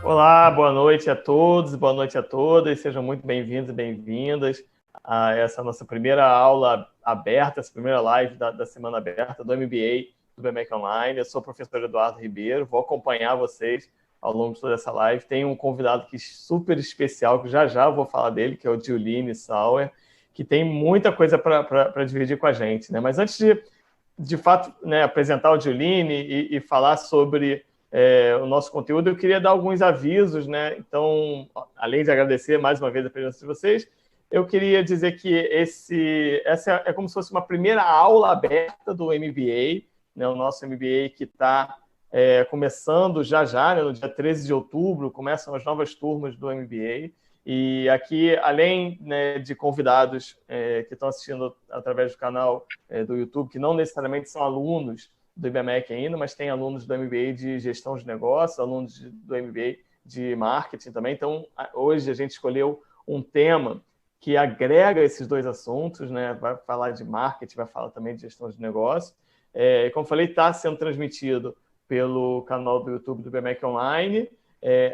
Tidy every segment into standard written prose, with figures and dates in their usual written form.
Olá, boa noite a todos, boa noite a todas, sejam muito bem-vindos e bem-vindas a essa nossa primeira aula aberta, essa primeira live da Semana Aberta do MBA do BMEC Online. Eu sou o professor Eduardo Ribeiro, vou acompanhar vocês ao longo de toda essa live. Tem um convidado aqui super especial, que já eu vou falar dele, que é o Giuline Sauer, que tem muita coisa para dividir com a gente, né? Mas antes de fato, né, apresentar o Giuline e falar sobre o nosso conteúdo, eu queria dar alguns avisos, né? Então, além de agradecer mais uma vez a presença de vocês, eu queria dizer que essa é como se fosse uma primeira aula aberta do MBA, né? O nosso MBA que está começando já, né? No dia 13 de outubro, começam as novas turmas do MBA. E aqui, além, né, de convidados que estão assistindo através do canal do YouTube, que não necessariamente são alunos do IBMEC ainda, mas tem alunos do MBA de gestão de negócios, alunos do MBA de marketing também. Então, hoje a gente escolheu um tema que agrega esses dois assuntos, né? Vai falar de marketing, vai falar também de gestão de negócios. Como falei, está sendo transmitido pelo canal do YouTube do IBMEC Online.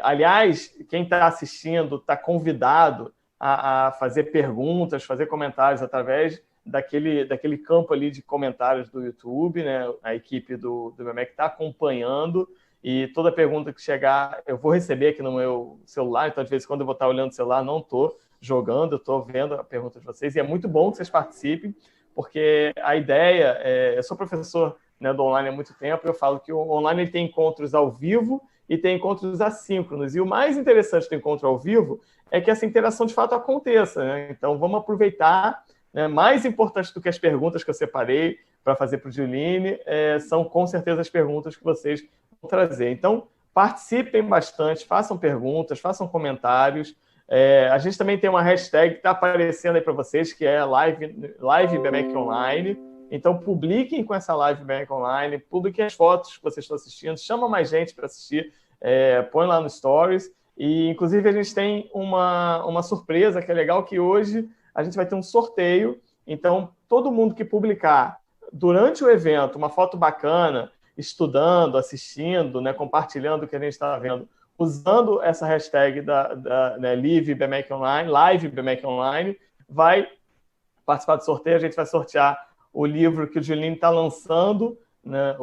Aliás, quem está assistindo está convidado a fazer perguntas, fazer comentários através daquele campo ali de comentários do YouTube, né? A equipe do IBMEC está acompanhando e toda pergunta que chegar eu vou receber aqui no meu celular, então de vez em quando eu vou estar olhando o celular, não estou jogando, estou vendo a pergunta de vocês e é muito bom que vocês participem, porque a ideia eu sou professor, né, do online há muito tempo, eu falo que o online ele tem encontros ao vivo e tem encontros assíncronos, e o mais interessante do encontro ao vivo é que essa interação de fato aconteça, né? Então vamos aproveitar, né? Mais importante do que as perguntas que eu separei para fazer para o Giuline são com certeza as perguntas que vocês vão trazer. Então participem bastante, façam perguntas, façam comentários. A gente também tem uma hashtag que está aparecendo aí para vocês, que é live BMEC Online. Então, publiquem com essa live BMEC Online, publiquem as fotos que vocês estão assistindo, chama mais gente para assistir, põe lá no Stories. E, inclusive, a gente tem uma surpresa que é legal, que hoje a gente vai ter um sorteio. Então, todo mundo que publicar durante o evento uma foto bacana, estudando, assistindo, né, compartilhando o que a gente está vendo, usando essa hashtag né, Live BMEC Online, Live BMEC Online, vai participar do sorteio. A gente vai sortear o livro que o Giuline está lançando, né?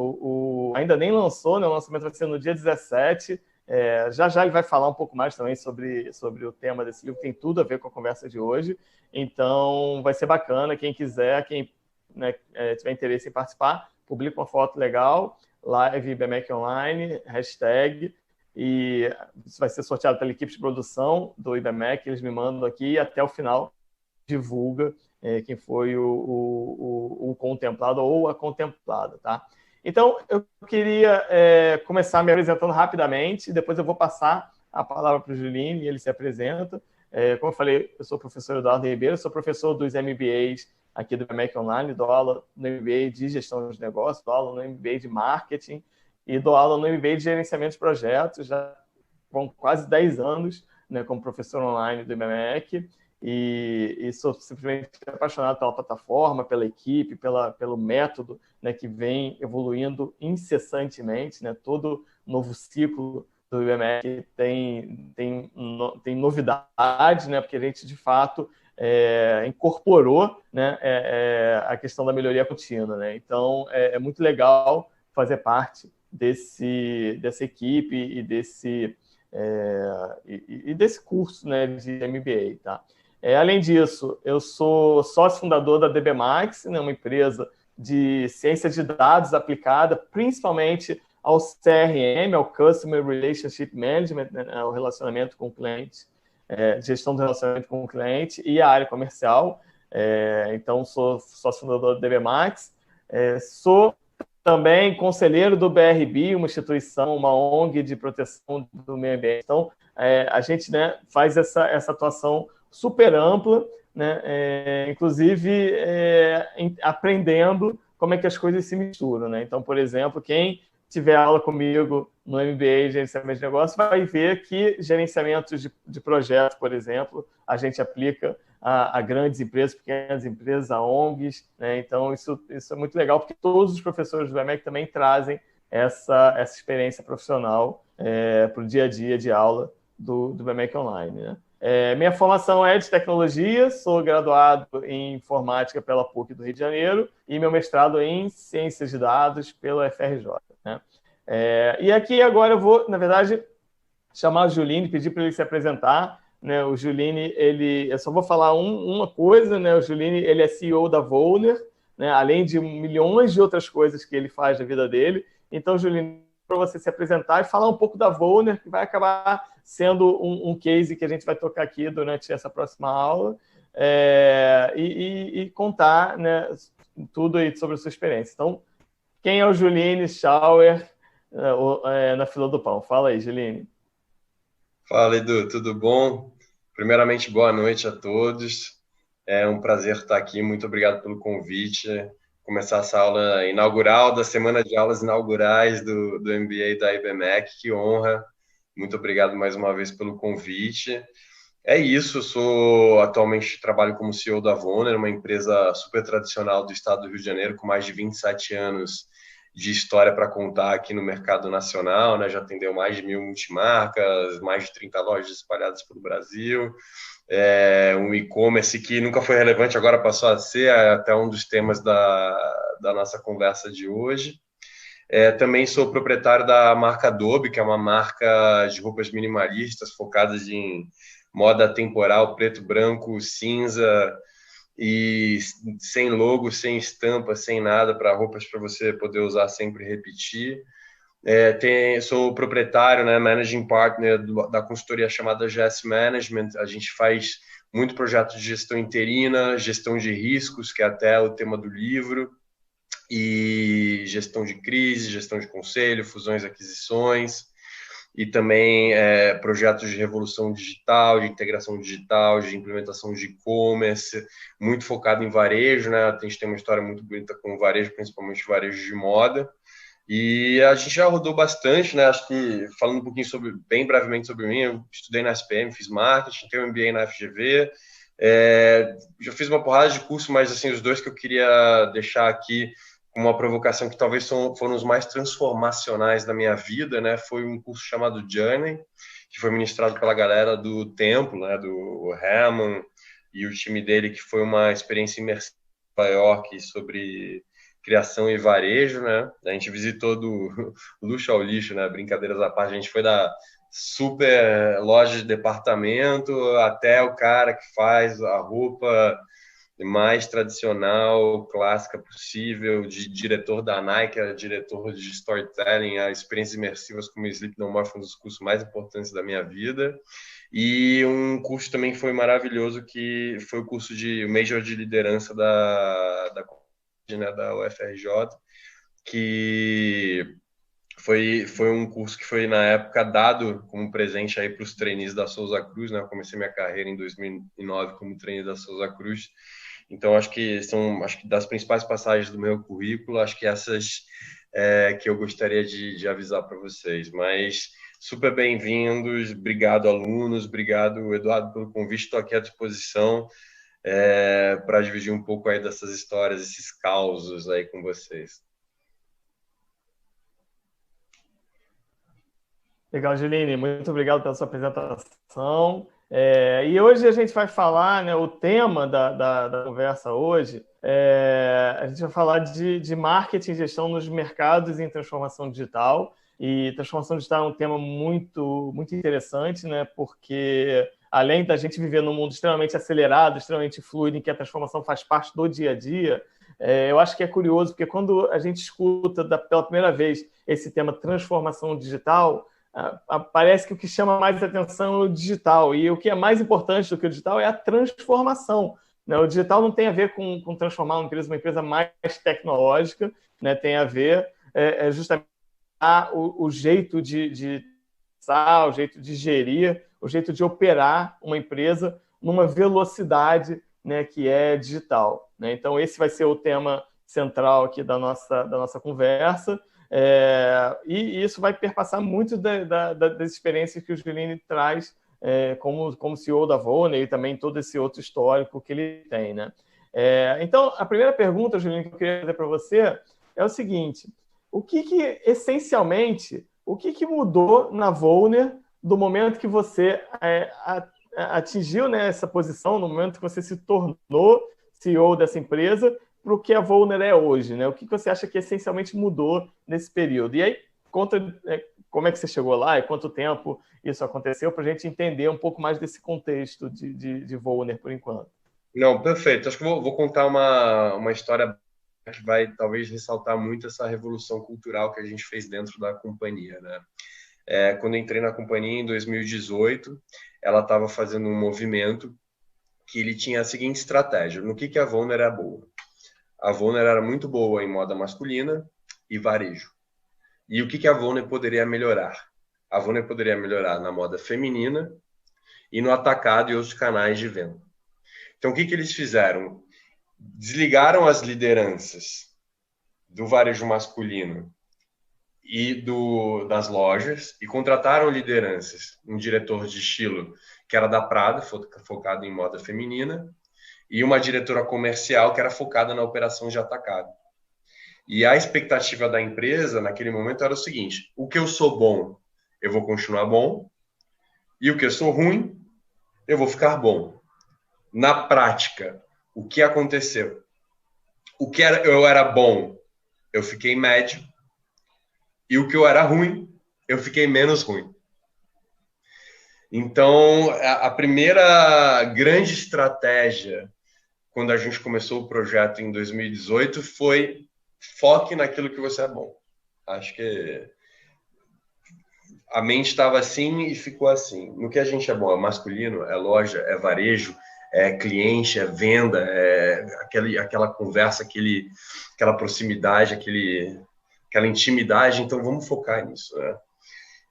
Ainda nem lançou, né? O lançamento vai ser no dia 17. Já ele vai falar um pouco mais também sobre o tema desse livro, tem tudo a ver com a conversa de hoje. Então, vai ser bacana. Quem quiser, quem, né, tiver interesse em participar, publica uma foto legal, Live BMEC Online, hashtag, e isso vai ser sorteado pela equipe de produção do IBMEC, eles me mandam aqui e até o final divulga quem foi o contemplado ou a contemplada, tá? Então, eu queria começar me apresentando rapidamente, depois eu vou passar a palavra para o Giuline e ele se apresenta. Como eu falei, eu sou o professor Eduardo Ribeiro, sou professor dos MBAs aqui do IBMEC Online, dou aula no MBA de gestão de negócios, dou aula no MBA de marketing e dou aula no MBA de gerenciamento de projetos, já vão quase 10 anos, né, como professor online do IBMEC. E sou simplesmente apaixonado pela plataforma, pela equipe, pelo método, né, que vem evoluindo incessantemente, né? Todo novo ciclo do IBMEC tem novidades, né? Porque a gente, de fato, incorporou, né, a questão da melhoria contínua, né? Então, é muito legal fazer parte dessa equipe e desse curso, né, de MBA, tá? Além disso, eu sou sócio fundador da DBMax, né, uma empresa de ciência de dados aplicada principalmente ao CRM, ao Customer Relationship Management, né, ao relacionamento com o cliente, gestão do relacionamento com o cliente e a área comercial. Então, sou sócio fundador da DBMax. Sou também conselheiro do BRB, uma instituição, uma ONG de proteção do meio ambiente. Então, a gente, né, faz essa atuação super ampla, né? Inclusive aprendendo como é que as coisas se misturam, né? Então, por exemplo, quem tiver aula comigo no MBA de gerenciamento de negócio vai ver que gerenciamento de projetos, por exemplo, a gente aplica a grandes empresas, pequenas empresas, a ONGs, né? Então, isso é muito legal, porque todos os professores do IBMEC também trazem essa experiência profissional para o dia a dia de aula do BMEC Online, né? Minha formação é de tecnologia, sou graduado em informática pela PUC do Rio de Janeiro e meu mestrado em ciências de dados pela FRJ, né? E aqui agora eu vou, na verdade, chamar o Juline, pedir para ele se apresentar, né? O Juline, eu só vou falar uma coisa, né? O Juline, ele é CEO da Voner, né? Além de milhões de outras coisas que ele faz na vida dele. Então, Juline, para você se apresentar e falar um pouco da Voner, que vai acabar sendo um case que a gente vai tocar aqui durante essa próxima aula, e contar, né, tudo aí sobre a sua experiência. Então, quem é o Juline Schauer na fila do pão? Fala aí, Juline. Fala, Edu, tudo bom? Primeiramente, boa noite a todos. É um prazer estar aqui. Muito obrigado pelo convite. Começar essa aula inaugural da semana de aulas inaugurais do MBA da IBMEC. Que honra. Muito obrigado mais uma vez pelo convite. É isso, atualmente trabalho como CEO da Voner, uma empresa super tradicional do estado do Rio de Janeiro, com mais de 27 anos de história para contar aqui no mercado nacional, né? Já atendeu mais de 1.000 multimarcas, mais de 30 lojas espalhadas pelo Brasil, um e-commerce que nunca foi relevante, agora passou a ser até um dos temas da nossa conversa de hoje. Também sou proprietário da marca Adobe, que é uma marca de roupas minimalistas focadas em moda temporal, preto, branco, cinza, e sem logo, sem estampa, sem nada, para roupas para você poder usar sempre e repetir. Sou proprietário, né, managing partner da consultoria chamada GS Management. A gente faz muito projeto de gestão interina, gestão de riscos, que é até o tema do livro, e gestão de crise, gestão de conselho, fusões e aquisições, e também projetos de revolução digital, de integração digital, de implementação de e-commerce, muito focado em varejo, né? A gente tem uma história muito bonita com varejo, principalmente varejo de moda, e a gente já rodou bastante, né? Acho que, falando um pouquinho bem brevemente sobre mim, eu estudei na SPM, fiz marketing, tenho um MBA na FGV, já fiz uma porrada de curso, mas assim, os dois que eu queria deixar aqui uma provocação que talvez foram os mais transformacionais da minha vida, né? Foi um curso chamado Journey, que foi ministrado pela galera do Templo, né? Do Hammond e o time dele, que foi uma experiência imersiva em Nova York sobre criação e varejo, né? A gente visitou do luxo ao lixo, né? Brincadeiras à parte, a gente foi da super loja de departamento até o cara que faz a roupa mais tradicional, clássica possível, de diretor da Nike, a diretor de storytelling, a experiências imersivas como Sleep No More foi um dos cursos mais importantes da minha vida. E um curso também foi maravilhoso, que foi o curso de Major de Liderança da UFRJ, que foi um curso que foi, na época, dado como presente aí para os trainees da Souza Cruz, né? Eu comecei minha carreira em 2009 como trainee da Souza Cruz. Então, acho que das principais passagens do meu currículo, acho que essas que eu gostaria de avisar para vocês. Mas super bem-vindos, obrigado, alunos, obrigado, Eduardo, pelo convite, estou aqui à disposição para dividir um pouco aí dessas histórias, esses causos aí com vocês. Legal, Juline, muito obrigado pela sua apresentação. E hoje a gente vai falar, né, o tema da conversa hoje, a gente vai falar de marketing e gestão nos mercados em transformação digital. E transformação digital é um tema muito, muito interessante, né, porque além da gente viver num mundo extremamente acelerado, extremamente fluido, em que a transformação faz parte do dia a dia, eu acho que é curioso, porque quando a gente escuta pela primeira vez esse tema transformação digital, parece que o que chama mais atenção é o digital. E o que é mais importante do que o digital é a transformação, né? O digital não tem a ver com transformar uma empresa mais tecnológica, né? Tem a ver justamente o jeito de o jeito de gerir, o jeito de operar uma empresa numa velocidade, né, que é digital, né? Então, esse vai ser o tema central aqui da nossa conversa. E isso vai perpassar muito das experiências que o Juline traz como CEO da Voner e também todo esse outro histórico que ele tem, né? Então, a primeira pergunta, Juline, que eu queria fazer para você é o seguinte: essencialmente, o que mudou na Voner do momento que você atingiu, né, essa posição, no momento que você se tornou CEO dessa empresa, para o que a Voner é hoje, né? O que você acha que essencialmente mudou nesse período? E aí, conta como é que você chegou lá e quanto tempo isso aconteceu, para a gente entender um pouco mais desse contexto de Voner, por enquanto. Não, perfeito. Acho que vou contar uma história que vai talvez ressaltar muito essa revolução cultural que a gente fez dentro da companhia, né? Quando eu entrei na companhia em 2018, ela estava fazendo um movimento que ele tinha a seguinte estratégia. No que a Voner era boa? A Voner era muito boa em moda masculina e varejo. E o que a Voner poderia melhorar? A Voner poderia melhorar na moda feminina e no atacado e outros canais de venda. Então, o que eles fizeram? Desligaram as lideranças do varejo masculino e das lojas e contrataram lideranças, um diretor de estilo que era da Prada, focado em moda feminina, e uma diretora comercial que era focada na operação de atacado. E a expectativa da empresa naquele momento era o seguinte: o que eu sou bom, eu vou continuar bom, e o que eu sou ruim, eu vou ficar bom. Na prática, o que aconteceu? O que eu era bom, eu fiquei médio, e o que eu era ruim, eu fiquei menos ruim. Então, a primeira grande estratégia, quando a gente começou o projeto em 2018, foi foque naquilo que você é bom. Acho que a mente estava assim e ficou assim. No que a gente é bom, é masculino, é loja, é varejo, é cliente, é venda, é aquela conversa, aquela proximidade, aquela intimidade. Então, vamos focar nisso, né?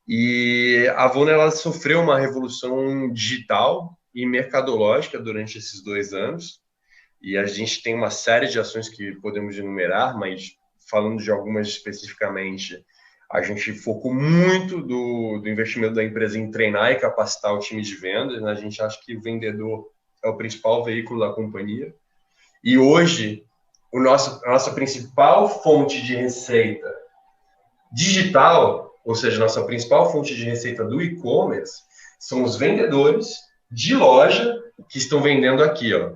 E a Voner, ela sofreu uma revolução digital e mercadológica durante esses 2 anos. E a gente tem uma série de ações que podemos enumerar, mas falando de algumas especificamente, a gente focou muito do investimento da empresa em treinar e capacitar o time de vendas, né? A gente acha que o vendedor é o principal veículo da companhia. E hoje, a nossa principal fonte de receita digital, ou seja, nossa principal fonte de receita do e-commerce, são os vendedores de loja que estão vendendo aqui, ó,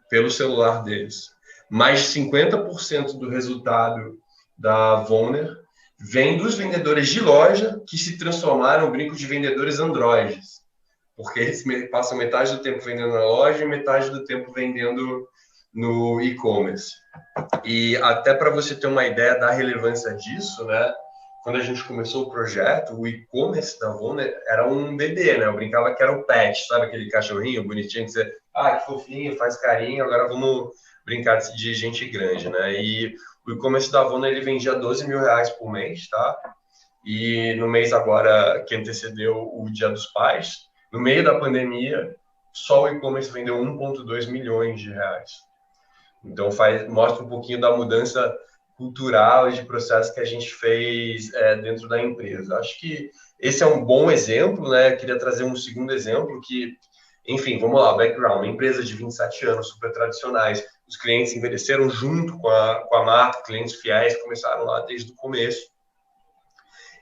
pelo celular deles. Mais de 50% do resultado da Voner vem dos vendedores de loja que se transformaram em brinco de vendedores androides, porque eles passam metade do tempo vendendo na loja e metade do tempo vendendo no e-commerce. E até para você ter uma ideia da relevância disso, né? Quando a gente começou o projeto, o e-commerce da Voner era um bebê, né? Eu brincava que era o pet, sabe? Aquele cachorrinho bonitinho que você... que fofinho, faz carinho, agora vamos brincar de gente grande, né? E o e-commerce da Voner, ele vendia R$12 mil por mês, tá? E no mês agora, que antecedeu o Dia dos Pais, no meio da pandemia, só o e-commerce vendeu R$1,2 milhões. Então, mostra um pouquinho da mudança cultural e de processo que a gente fez dentro da empresa. Acho que esse é um bom exemplo, né? Eu queria trazer um segundo exemplo que, enfim, vamos lá, background, uma empresa de 27 anos, super tradicionais, os clientes envelheceram junto com a marca, clientes fiéis começaram lá desde o começo.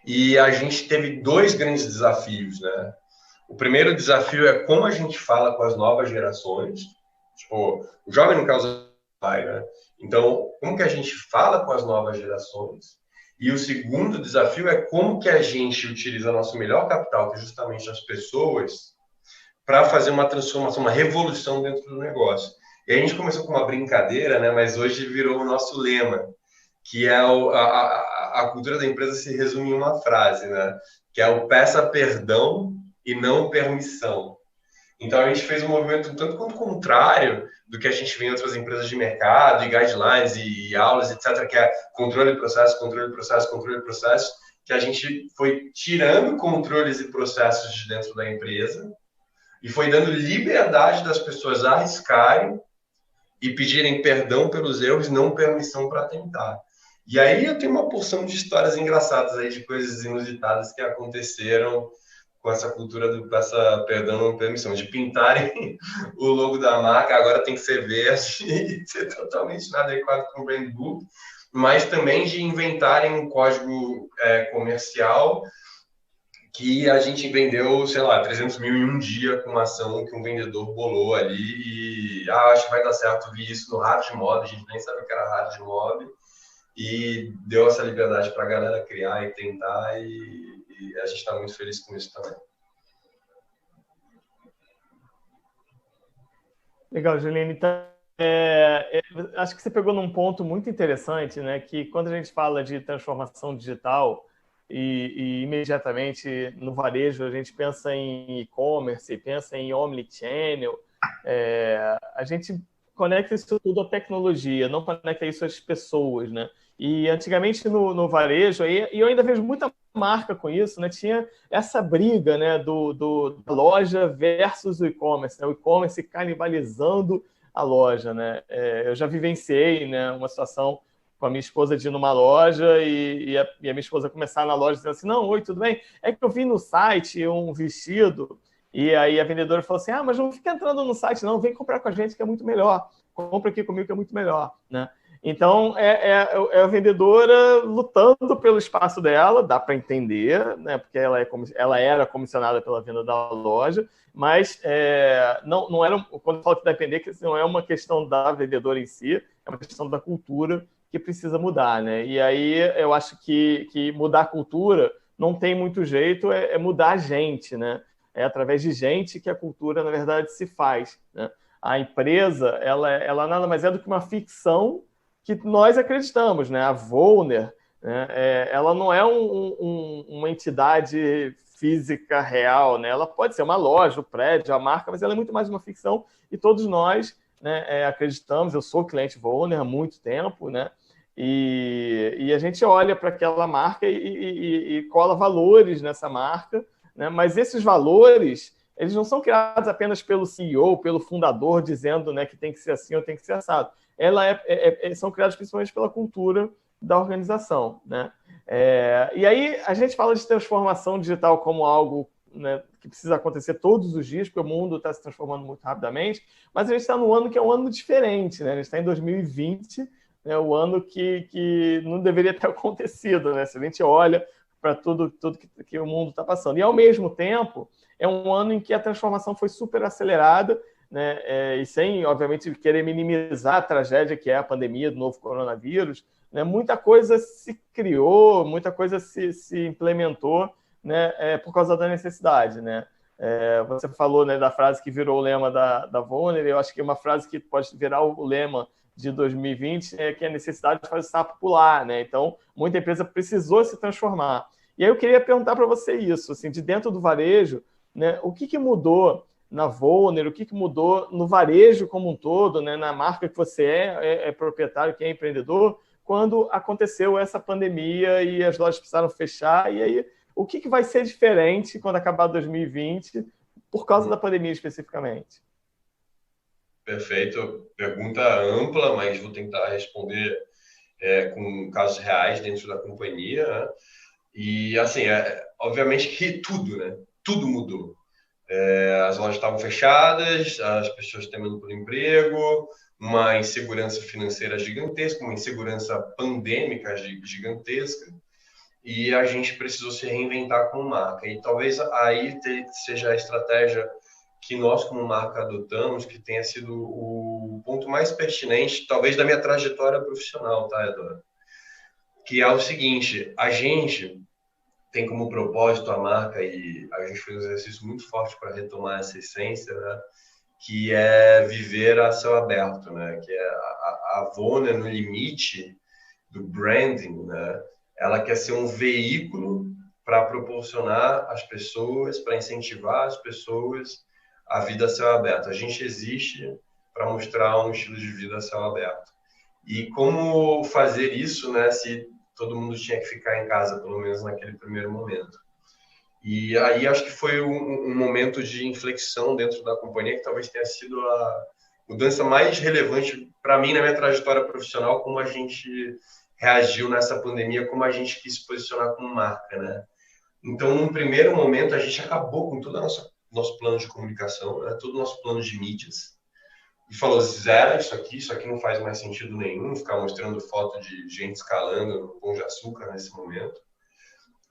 E a gente teve 2 grandes desafios, né? O primeiro desafio é como a gente fala com as novas gerações. Tipo, o jovem não causa pai, né? Então, como que a gente fala com as novas gerações? E o segundo desafio é como que a gente utiliza nosso melhor capital, que é justamente as pessoas, para fazer uma transformação, uma revolução dentro do negócio. E a gente começou com uma brincadeira, né? Mas hoje virou o nosso lema, que é a cultura da empresa se resume em uma frase, né? Que é o peça perdão e não permissão. Então, a gente fez um movimento um tanto quanto contrário do que a gente vê em outras empresas de mercado, e guidelines, e aulas, etc., que é controle de processo, controle de processo, controle de processo, que a gente foi tirando controles e processos de dentro da empresa e foi dando liberdade das pessoas a arriscarem e pedirem perdão pelos erros, não permissão para tentar. E aí eu tenho uma porção de histórias engraçadas aí, de coisas inusitadas que aconteceram com essa cultura do peça perdão, não permissão, de pintarem o logo da marca, agora tem que ser verde e ser totalmente inadequado com o brand book. mas também de inventarem um código comercial que a gente vendeu, sei lá, 300 mil em um dia com uma ação que um vendedor bolou ali e acho que vai dar certo. Vi isso no Hard Mob, a gente nem sabe o que era Hard Mob, e deu essa liberdade para a galera criar e tentar, e a gente está muito feliz com isso também. Legal, Juliane. Então, acho que você pegou num ponto muito interessante, né? Que quando a gente fala de transformação digital e imediatamente no varejo a gente pensa em e-commerce, pensa em omnichannel, a gente conecta isso tudo à tecnologia, não conecta isso às pessoas, né? E antigamente no varejo, e eu ainda vejo muita marca com isso, né? Tinha essa briga, né, da loja versus o e-commerce, né? O e-commerce canibalizando a loja, né? Eu já vivenciei, né, uma situação com a minha esposa de ir numa loja e a minha esposa começar na loja dizendo assim, não, oi, tudo bem? É que eu vi no site um vestido e aí a vendedora falou assim, mas não fica entrando no site não, vem comprar com a gente que é muito melhor. Compra aqui comigo que é muito melhor, né? Então, é a vendedora lutando pelo espaço dela, dá para entender, né? Porque ela era comissionada pela venda da loja, mas não era, quando eu falo que depender, que não é uma questão da vendedora em si, é uma questão da cultura que precisa mudar, né? E aí eu acho que mudar a cultura não tem muito jeito, é mudar a gente, né? É através de gente que a cultura, na verdade, se faz, né? A empresa, ela nada mais é do que uma ficção que nós acreditamos, né? A Voner, né? Ela não é uma entidade física real, né? Ela pode ser uma loja, um prédio, a marca, mas ela é muito mais uma ficção e todos nós, né, acreditamos. Eu sou cliente Voner há muito tempo, né? E a gente olha para aquela marca e cola valores nessa marca, né? Mas esses valores, eles não são criados apenas pelo CEO, pelo fundador, dizendo, né, que tem que ser assim ou tem que ser assado. São criados principalmente pela cultura da organização, né? E aí a gente fala de transformação digital como algo, né, que precisa acontecer todos os dias, porque o mundo está se transformando muito rapidamente, mas a gente está num ano que é um ano diferente, né? A gente está em 2020, né, o ano que não deveria ter acontecido, né? Se a gente olha para tudo que o mundo está passando. E, ao mesmo tempo, é um ano em que a transformação foi super acelerada, né? E sem, obviamente, querer minimizar a tragédia que é a pandemia do novo coronavírus, né? Muita coisa se criou, muita coisa se implementou, né? Por causa da necessidade, né? Você falou, né, da frase que virou o lema da Voner. Eu acho que uma frase que pode virar o lema de 2020 é que a necessidade faz o sapo pular, né? Então, muita empresa precisou se transformar. E aí eu queria perguntar para você isso, assim, de dentro do varejo, né, o que mudou na Voner, o que mudou no varejo como um todo, né, na marca que você é proprietário, que é empreendedor, quando aconteceu essa pandemia e as lojas precisaram fechar, e aí o que vai ser diferente quando acabar 2020 por causa da pandemia especificamente? Perfeito. Pergunta ampla, mas vou tentar responder com casos reais dentro da companhia, né? E, assim, obviamente que tudo, né? Tudo mudou. As lojas estavam fechadas, as pessoas temendo por emprego, uma insegurança financeira gigantesca, uma insegurança pandêmica gigantesca, e a gente precisou se reinventar como marca. E talvez aí seja a estratégia que nós, como marca, adotamos, que tenha sido o ponto mais pertinente, talvez, da minha trajetória profissional, tá, Eduardo? Que é o seguinte: a gente tem como propósito a marca, e a gente fez um exercício muito forte para retomar essa essência, né? Que é viver a céu aberto, né? Que é a Voner, no limite do branding, né? Ela quer ser um veículo para proporcionar às pessoas, para incentivar as pessoas a vida a céu aberto. A gente existe para mostrar um estilo de vida a céu aberto. E como fazer isso, né, se todo mundo tinha que ficar em casa, pelo menos naquele primeiro momento. E aí acho que foi um momento de inflexão dentro da companhia, que talvez tenha sido a mudança mais relevante para mim na minha trajetória profissional, como a gente reagiu nessa pandemia, como a gente quis se posicionar como marca, né? Então, num primeiro momento, a gente acabou com todo o nosso plano de comunicação, né? Todo o nosso plano de mídias. e falou, zero isso aqui não faz mais sentido nenhum, ficar mostrando foto de gente escalando no Pão de Açúcar nesse momento.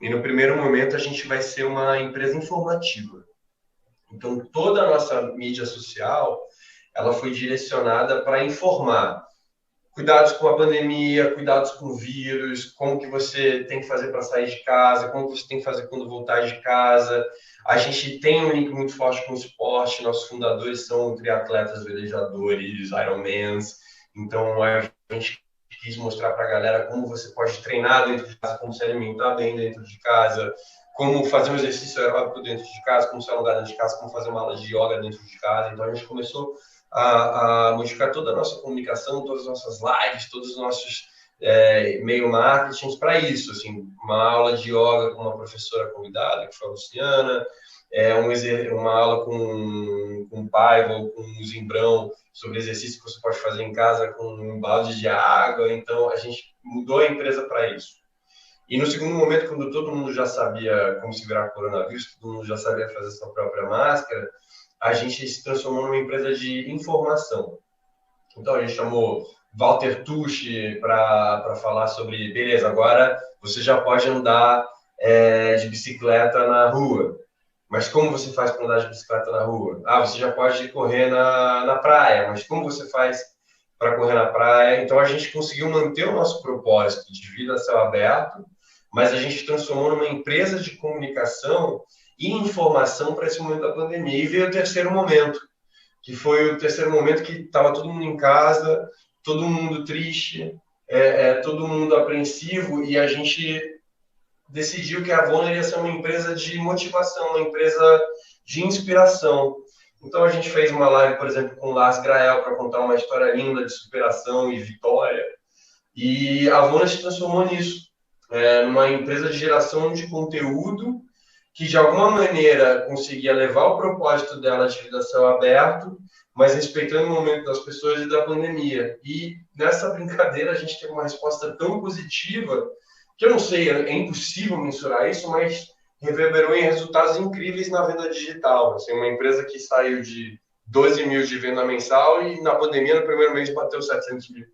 E no primeiro momento a gente vai ser uma empresa informativa. Então, toda a nossa mídia social, ela foi direcionada para informar. Cuidados com a pandemia, cuidados com o vírus, como que você tem que fazer para sair de casa, como que você tem que fazer quando voltar de casa. A gente tem um link muito forte com o esporte, nossos fundadores são triatletas, velejadores, Ironmans, então a gente quis mostrar para a galera como você pode treinar dentro de casa, como se alimentar bem dentro de casa, como fazer um exercício aeróbico dentro de casa, como se alongar dentro de casa, como fazer uma aula de yoga dentro de casa. Então a gente começou a modificar toda a nossa comunicação, todas as nossas lives, todos os nossos e-mail marketing para isso, assim, uma aula de yoga com uma professora convidada, que foi a Luciana, uma aula com o Paiva ou com o Zimbrão sobre exercício que você pode fazer em casa com um balde de água. Então, a gente mudou a empresa para isso. E no segundo momento, quando todo mundo já sabia como se virar coronavírus, todo mundo já sabia fazer sua própria máscara, a gente se transformou numa empresa de informação. Então, a gente chamou Walter Tucci para falar sobre, beleza, agora você já pode andar de bicicleta na rua. Mas como você faz para andar de bicicleta na rua? Você já pode correr na praia, mas como você faz para correr na praia? Então, a gente conseguiu manter o nosso propósito de vida a céu aberto, mas a gente transformou numa empresa de comunicação e informação para esse momento da pandemia. E veio o terceiro momento, que foi o terceiro momento que estava todo mundo em casa, todo mundo triste, todo mundo apreensivo, e a gente decidiu que a Vona ia ser uma empresa de motivação, uma empresa de inspiração. Então a gente fez uma live, por exemplo, com o Lars Grael para contar uma história linda de superação e vitória, e a Vona se transformou nisso, numa empresa de geração de conteúdo que de alguma maneira conseguia levar o propósito dela de vida a céu aberto, mas respeitando o momento das pessoas e da pandemia. E nessa brincadeira a gente teve uma resposta tão positiva que eu não sei, é impossível mensurar isso, mas reverberou em resultados incríveis na venda digital. Assim, uma empresa que saiu de 12 mil de venda mensal e na pandemia, no primeiro mês, bateu 700 mil.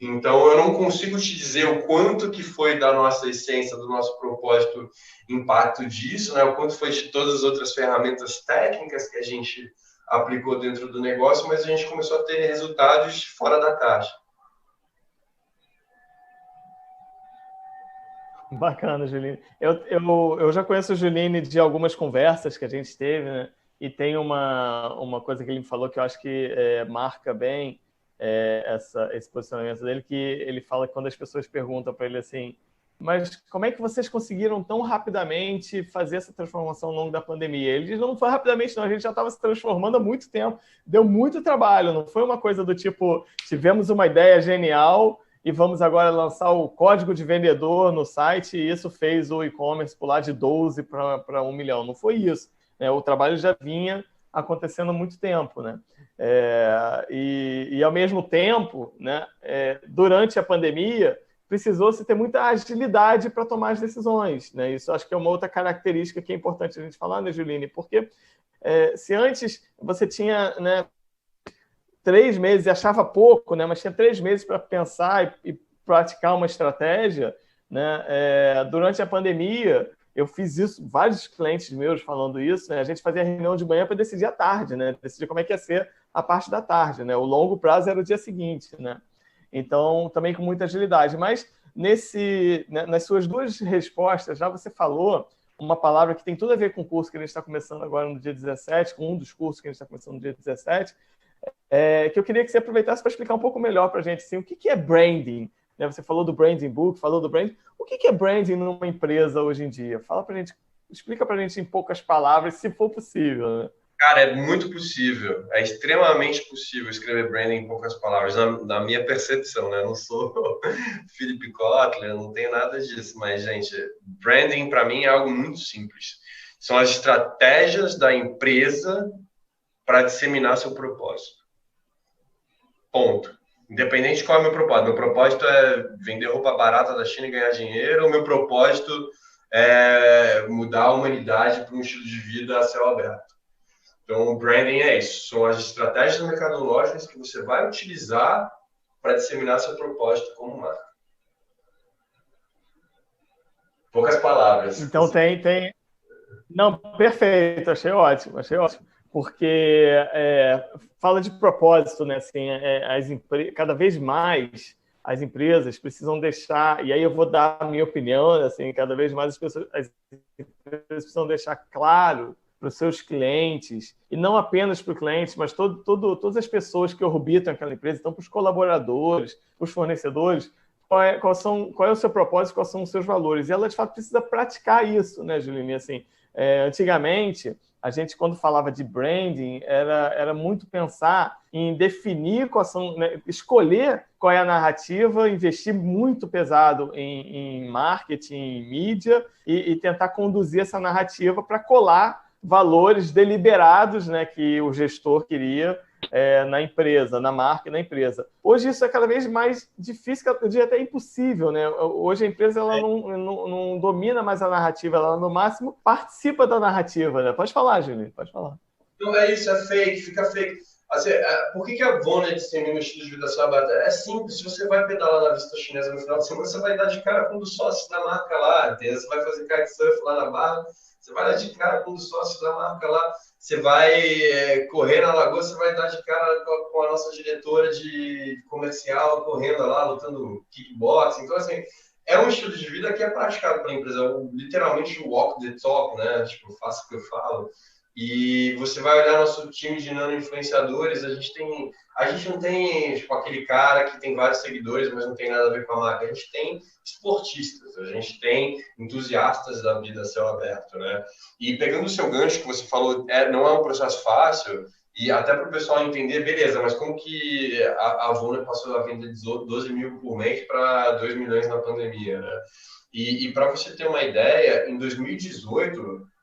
Então, eu não consigo te dizer o quanto que foi da nossa essência, do nosso propósito, impacto disso, né? O quanto foi de todas as outras ferramentas técnicas que a gente aplicou dentro do negócio, mas a gente começou a ter resultados fora da caixa. Bacana, Juline. Eu já conheço o Juline de algumas conversas que a gente teve, né? E tem uma coisa que ele me falou que eu acho que marca bem esse posicionamento dele, que ele fala que quando as pessoas perguntam para ele assim, mas como é que vocês conseguiram tão rapidamente fazer essa transformação ao longo da pandemia? Ele diz, não foi rapidamente, não, a gente já estava se transformando há muito tempo, deu muito trabalho, não foi uma coisa do tipo, tivemos uma ideia genial e vamos agora lançar o código de vendedor no site e isso fez o e-commerce pular de 12 para 1 milhão. Não foi isso, né? O trabalho já vinha acontecendo há muito tempo, né? E ao mesmo tempo, né, durante a pandemia, precisou-se ter muita agilidade para tomar as decisões, né? Isso acho que é uma outra característica que é importante a gente falar, né, Juline? Porque se antes você tinha, né, 3 meses, e achava pouco, né, mas tinha 3 meses para pensar e praticar uma estratégia, né? Durante a pandemia, eu fiz isso, vários clientes meus falando isso, né? A gente fazia reunião de manhã para decidir à tarde, né? Decidir como é que ia ser a parte da tarde, né? O longo prazo era o dia seguinte, né? Então, também com muita agilidade. Mas nas suas duas respostas, já você falou uma palavra que tem tudo a ver com o curso que a gente está começando agora no dia 17, com um dos cursos que a gente está começando no dia 17, que eu queria que você aproveitasse para explicar um pouco melhor para a gente assim, o que é branding. Né? Você falou do Branding Book, falou do branding. O que é branding numa empresa hoje em dia? Fala para a gente, explica para a gente em poucas palavras, se for possível. Né? Cara, é muito possível, é extremamente possível escrever branding em poucas palavras, na minha percepção, né? Eu não sou Philip Kotler, não tenho nada disso, mas, gente, branding para mim é algo muito simples. São as estratégias da empresa para disseminar seu propósito. Ponto. Independente de qual é o meu propósito. Meu propósito é vender roupa barata da China e ganhar dinheiro, o meu propósito é mudar a humanidade para um estilo de vida a céu aberto. Então, o branding é isso. São as estratégias mercadológicas que você vai utilizar para disseminar seu propósito como marca. Poucas palavras. Então, tem... Não, perfeito. Achei ótimo. Porque fala de propósito, né? Assim, cada vez mais as empresas precisam deixar, e aí eu vou dar a minha opinião, assim, cada vez mais as empresas precisam deixar claro para os seus clientes, e não apenas para o cliente, mas todas as pessoas que orbitam aquela empresa, então para os colaboradores, para os fornecedores, qual é o seu propósito, quais são os seus valores. E ela, de fato, precisa praticar isso, né, Juline? Assim, antigamente, a gente, quando falava de branding, era muito pensar em definir quais são, né, escolher qual é a narrativa, investir muito pesado em marketing, em mídia, e tentar conduzir essa narrativa para colar valores deliberados, né, que o gestor queria na empresa, na marca e na empresa. Hoje isso é cada vez mais difícil, eu diria até impossível, né? Hoje a empresa ela não domina mais a narrativa, ela no máximo participa da narrativa, né? Pode falar, Julinho, pode falar. Não é isso, é fake, fica fake. Assim, por que a Vonner dissemina o estilo de vida saudável? É simples, se você vai pedalar na vista chinesa no final de semana, você vai dar de cara com um dos sócios da marca lá, você vai fazer kitesurf lá na Barra, você vai dar de cara com um dos sócios da marca lá, você vai correr na lagoa, você vai dar de cara com a nossa diretora de comercial correndo lá, lutando kickboxing. Então, assim, é um estilo de vida que é praticado pela empresa, literalmente o walk the talk, né? Tipo, faço o que eu falo. E você vai olhar nosso time de nano-influenciadores, a gente não tem tipo, aquele cara que tem vários seguidores, mas não tem nada a ver com a marca. A gente tem esportistas, a gente tem entusiastas da vida a céu aberto, né? E pegando o seu gancho que você falou, não é um processo fácil, e até para o pessoal entender, beleza, mas como que a Vonner passou a vender 12 mil por mês para 2 milhões na pandemia, né? E para você ter uma ideia, em 2018...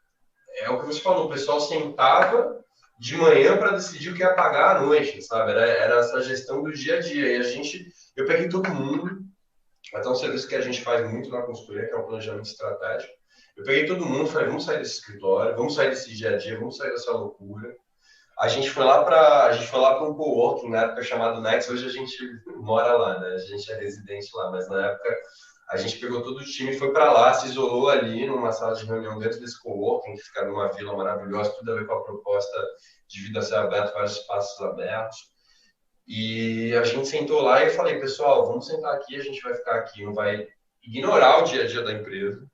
é o que você falou, o pessoal sentava de manhã para decidir o que ia pagar à noite, sabe? Era essa gestão do dia a dia. E eu peguei todo mundo, até um serviço que a gente faz muito na consultoria, que é o planejamento estratégico. Eu peguei todo mundo, falei, vamos sair desse escritório, vamos sair desse dia a dia, vamos sair dessa loucura. A gente foi lá para um coworking na época chamado Next. Hoje a gente mora lá, né? A gente é residente lá, mas na época a gente pegou todo o time e foi para lá, se isolou ali numa sala de reunião dentro desse coworking, que fica numa vila maravilhosa, tudo a ver com a proposta de vida a céu aberto, vários espaços abertos. E a gente sentou lá e eu falei, pessoal, vamos sentar aqui, a gente vai ficar aqui, não vai ignorar o dia a dia da empresa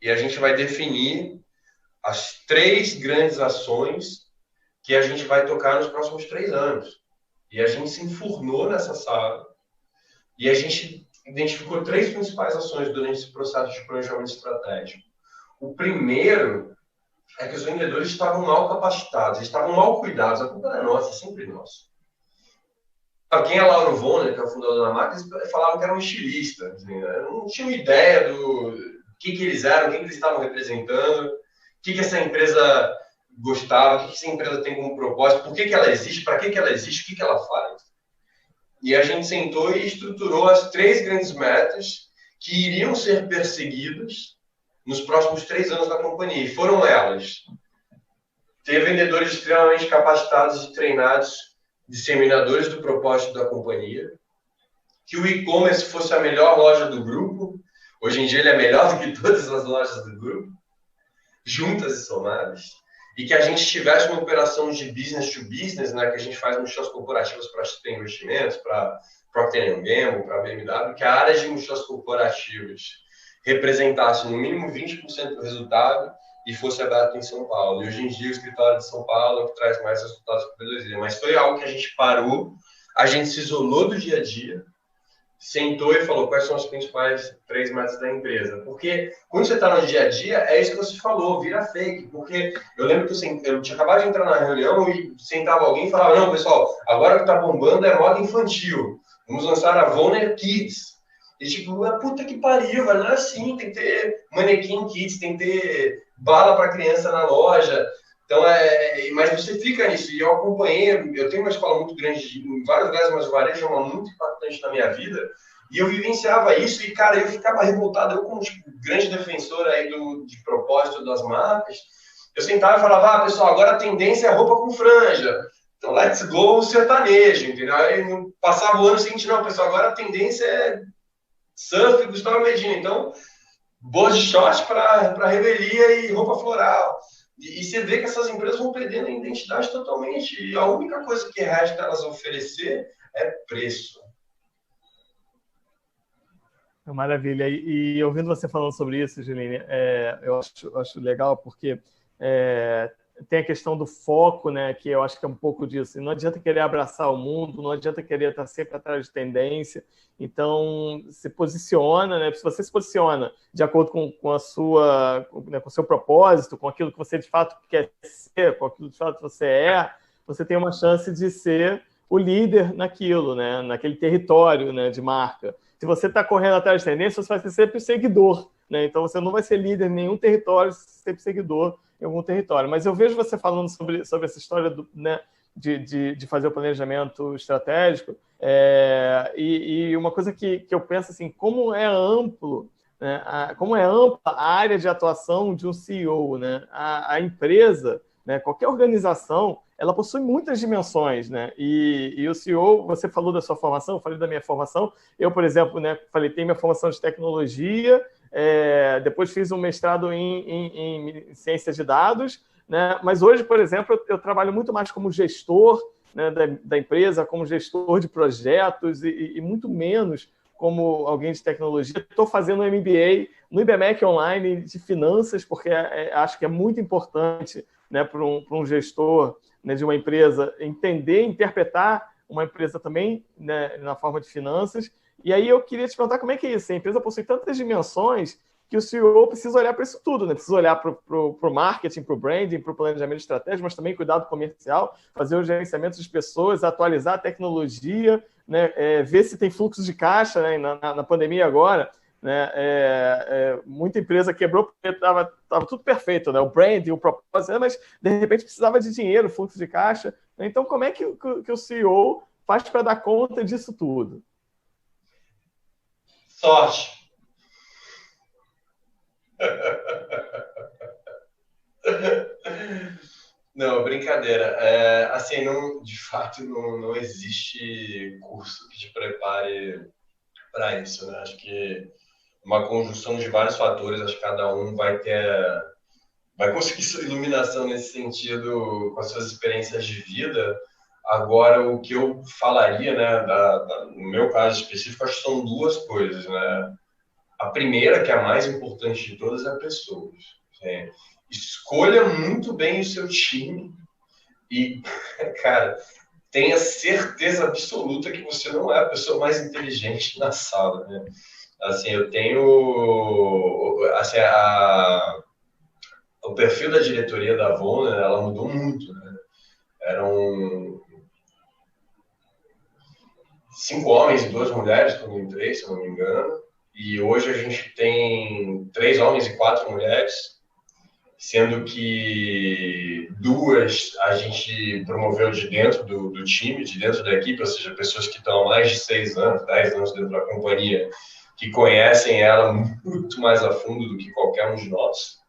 e a gente vai definir as 3 grandes ações que a gente vai tocar nos próximos 3 anos. E a gente se enfurnou nessa sala e a gente identificou 3 principais ações durante esse processo de planejamento estratégico. O primeiro é que os vendedores estavam mal capacitados, eles estavam mal cuidados. A culpa não é nossa, é sempre nossa. Quem é Lauro Vonner, que é o fundador da marca, eles falavam que era um estilista. Assim, né? Não tinham ideia do que eles eram, quem eles estavam representando, o que essa empresa gostava, o que essa empresa tem como propósito, por que ela existe, para que ela existe, o que ela faz. E a gente sentou e estruturou as 3 grandes metas que iriam ser perseguidas nos próximos 3 anos da companhia. E foram elas: ter vendedores extremamente capacitados e treinados, disseminadores do propósito da companhia, que o e-commerce fosse a melhor loja do grupo. Hoje em dia ele é melhor do que todas as lojas do grupo, juntas e somadas. E que a gente tivesse uma operação de business to business, né, que a gente faz mochilas corporativas para ter investimentos, para Procter & Gamble, para BMW, que a área de mochilas corporativas representasse no mínimo 20% do resultado e fosse aberto em São Paulo. E hoje em dia o escritório de São Paulo é o que traz mais resultados para o Brasil. Mas foi algo que a gente parou, a gente se isolou do dia a dia, sentou e falou quais são as principais 3 metas da empresa. Porque quando você está no dia a dia, é isso que você falou, vira fake. Porque eu lembro que eu tinha acabado de entrar na reunião e sentava alguém e falava, não, pessoal, agora o que está bombando é moda infantil. Vamos lançar a Vonner Kids. E tipo, puta que pariu, velho, não é assim, tem que ter manequim kids, tem que ter bala para criança na loja. Então, mas você fica nisso, e eu acompanhei, eu tenho uma escola muito grande em vários lugares, mas o varejo é uma muito impactante na minha vida, e eu vivenciava isso, e cara, eu ficava revoltado, eu como tipo, grande defensor aí de propósito das marcas, eu sentava e falava, pessoal, agora a tendência é roupa com franja. Então, let's go sertanejo, entendeu? Aí passava o ano seguinte, não, pessoal, agora a tendência é surf, Gustavo Medina. Então, boas de short para revelia e roupa floral. E você vê que essas empresas vão perdendo a identidade totalmente. E a única coisa que resta elas oferecer é preço. Maravilha. E ouvindo você falando sobre isso, Juline, eu acho legal porque tem a questão do foco, né, que eu acho que é um pouco disso. Não adianta querer abraçar o mundo, não adianta querer estar sempre atrás de tendência. Então, se posiciona, né? Se você se posiciona de acordo com a sua, né, com o seu propósito, com aquilo que você de fato quer ser, com aquilo que de fato você é, você tem uma chance de ser o líder naquilo, né, naquele território, né, de marca. Se você está correndo atrás de tendência, você vai ser sempre seguidor, né? Então, você não vai ser líder em nenhum território, sempre seguidor em algum território. Mas eu vejo você falando sobre essa história né, de fazer o planejamento estratégico, e uma coisa que eu penso assim, como é amplo, né, como é ampla a área de atuação de um CEO, né? A empresa, né, qualquer organização, ela possui muitas dimensões, né? E o CEO, você falou da sua formação, eu falei da minha formação. Eu, por exemplo, né, tenho minha formação de tecnologia, depois fiz um mestrado em ciências de dados, né? Mas hoje, por exemplo, eu trabalho muito mais como gestor, né, da empresa, como gestor de projetos e muito menos como alguém de tecnologia. Estou fazendo um MBA no IBMEC Online de finanças, porque acho que é muito importante, né, para um gestor, né, de uma empresa entender, interpretar uma empresa também, né, na forma de finanças. E aí eu queria te perguntar como é que é isso. A empresa possui tantas dimensões que o CEO precisa olhar para isso tudo, né? Precisa olhar para o marketing, para o branding, para o planejamento estratégico, mas também cuidado comercial, fazer o gerenciamento de pessoas, atualizar a tecnologia, né? Ver se tem fluxo de caixa, né? Na pandemia agora, né? Muita empresa quebrou porque estava tudo perfeito, né? O branding, o propósito, mas de repente precisava de dinheiro, fluxo de caixa. Então, como é que o CEO faz para dar conta disso tudo? Sorte. Não, brincadeira. Assim, de fato, não existe curso que te prepare para isso, né? Acho que uma conjunção de vários fatores, acho que cada um vai conseguir sua iluminação nesse sentido com as suas experiências de vida. Agora, o que eu falaria, né, no meu caso específico, acho que são duas coisas, né? A primeira, que é a mais importante de todas, é a pessoas. Escolha muito bem o seu time e, cara, tenha certeza absoluta que você não é a pessoa mais inteligente na sala, né? Assim, eu tenho... Assim, o perfil da diretoria da Avon, né, ela mudou muito, né? Eram 5 homens e 2 mulheres quando eu entrei, se eu não me engano. E hoje a gente tem 3 homens e 4 mulheres, sendo que 2 a gente promoveu de dentro do time, de dentro da equipe, ou seja, pessoas que estão há mais de 6 anos, 10 anos dentro da companhia, que conhecem ela muito mais a fundo do que qualquer um de nós.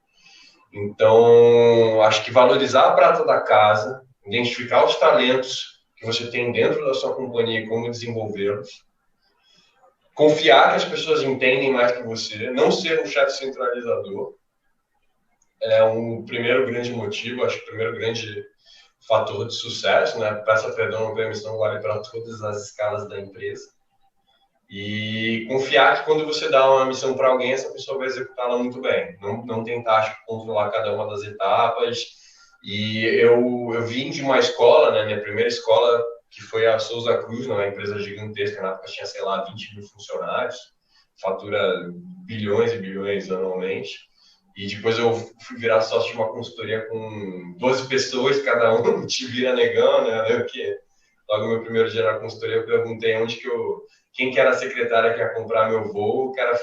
Então, acho que valorizar a prata da casa, identificar os talentos que você tem dentro da sua companhia e como desenvolvê-los, confiar que as pessoas entendem mais que você, não ser um chefe centralizador, é um primeiro grande motivo, acho que o primeiro grande fator de sucesso, né? Peça perdão, não permissão vale para todas as escalas da empresa. E confiar que quando você dá uma missão para alguém, essa pessoa vai executá-la muito bem. Não tentar, acho que, controlar cada uma das etapas. E eu vim de uma escola, né? Minha primeira escola, que foi a Souza Cruz, uma empresa gigantesca, na época tinha, sei lá, 20 mil funcionários, fatura bilhões e bilhões anualmente. E depois eu fui virar sócio de uma consultoria com 12 pessoas, cada um te vira negão, né? Eu que logo no meu primeiro dia na consultoria eu perguntei quem que era a secretária que ia comprar meu voo, o cara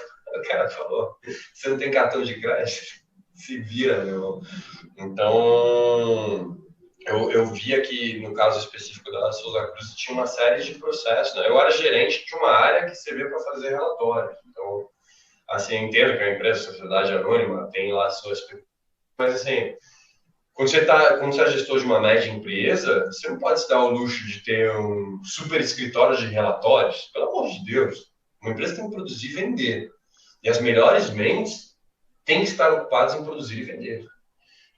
falou, você não tem cartão de crédito? Se vira, meu irmão. Então, eu via que, no caso específico da Souza Cruz, tinha uma série de processos, né? Eu era gerente de uma área que servia para fazer relatórios. Então, assim, eu entendo que a empresa, sociedade anônima, tem lá suas... Mas, assim, quando você é gestor de uma média empresa, você não pode se dar o luxo de ter um super escritório de relatórios. Pelo amor de Deus. Uma empresa tem que produzir e vender. E as melhores mentes têm que estar ocupadas em produzir e vender.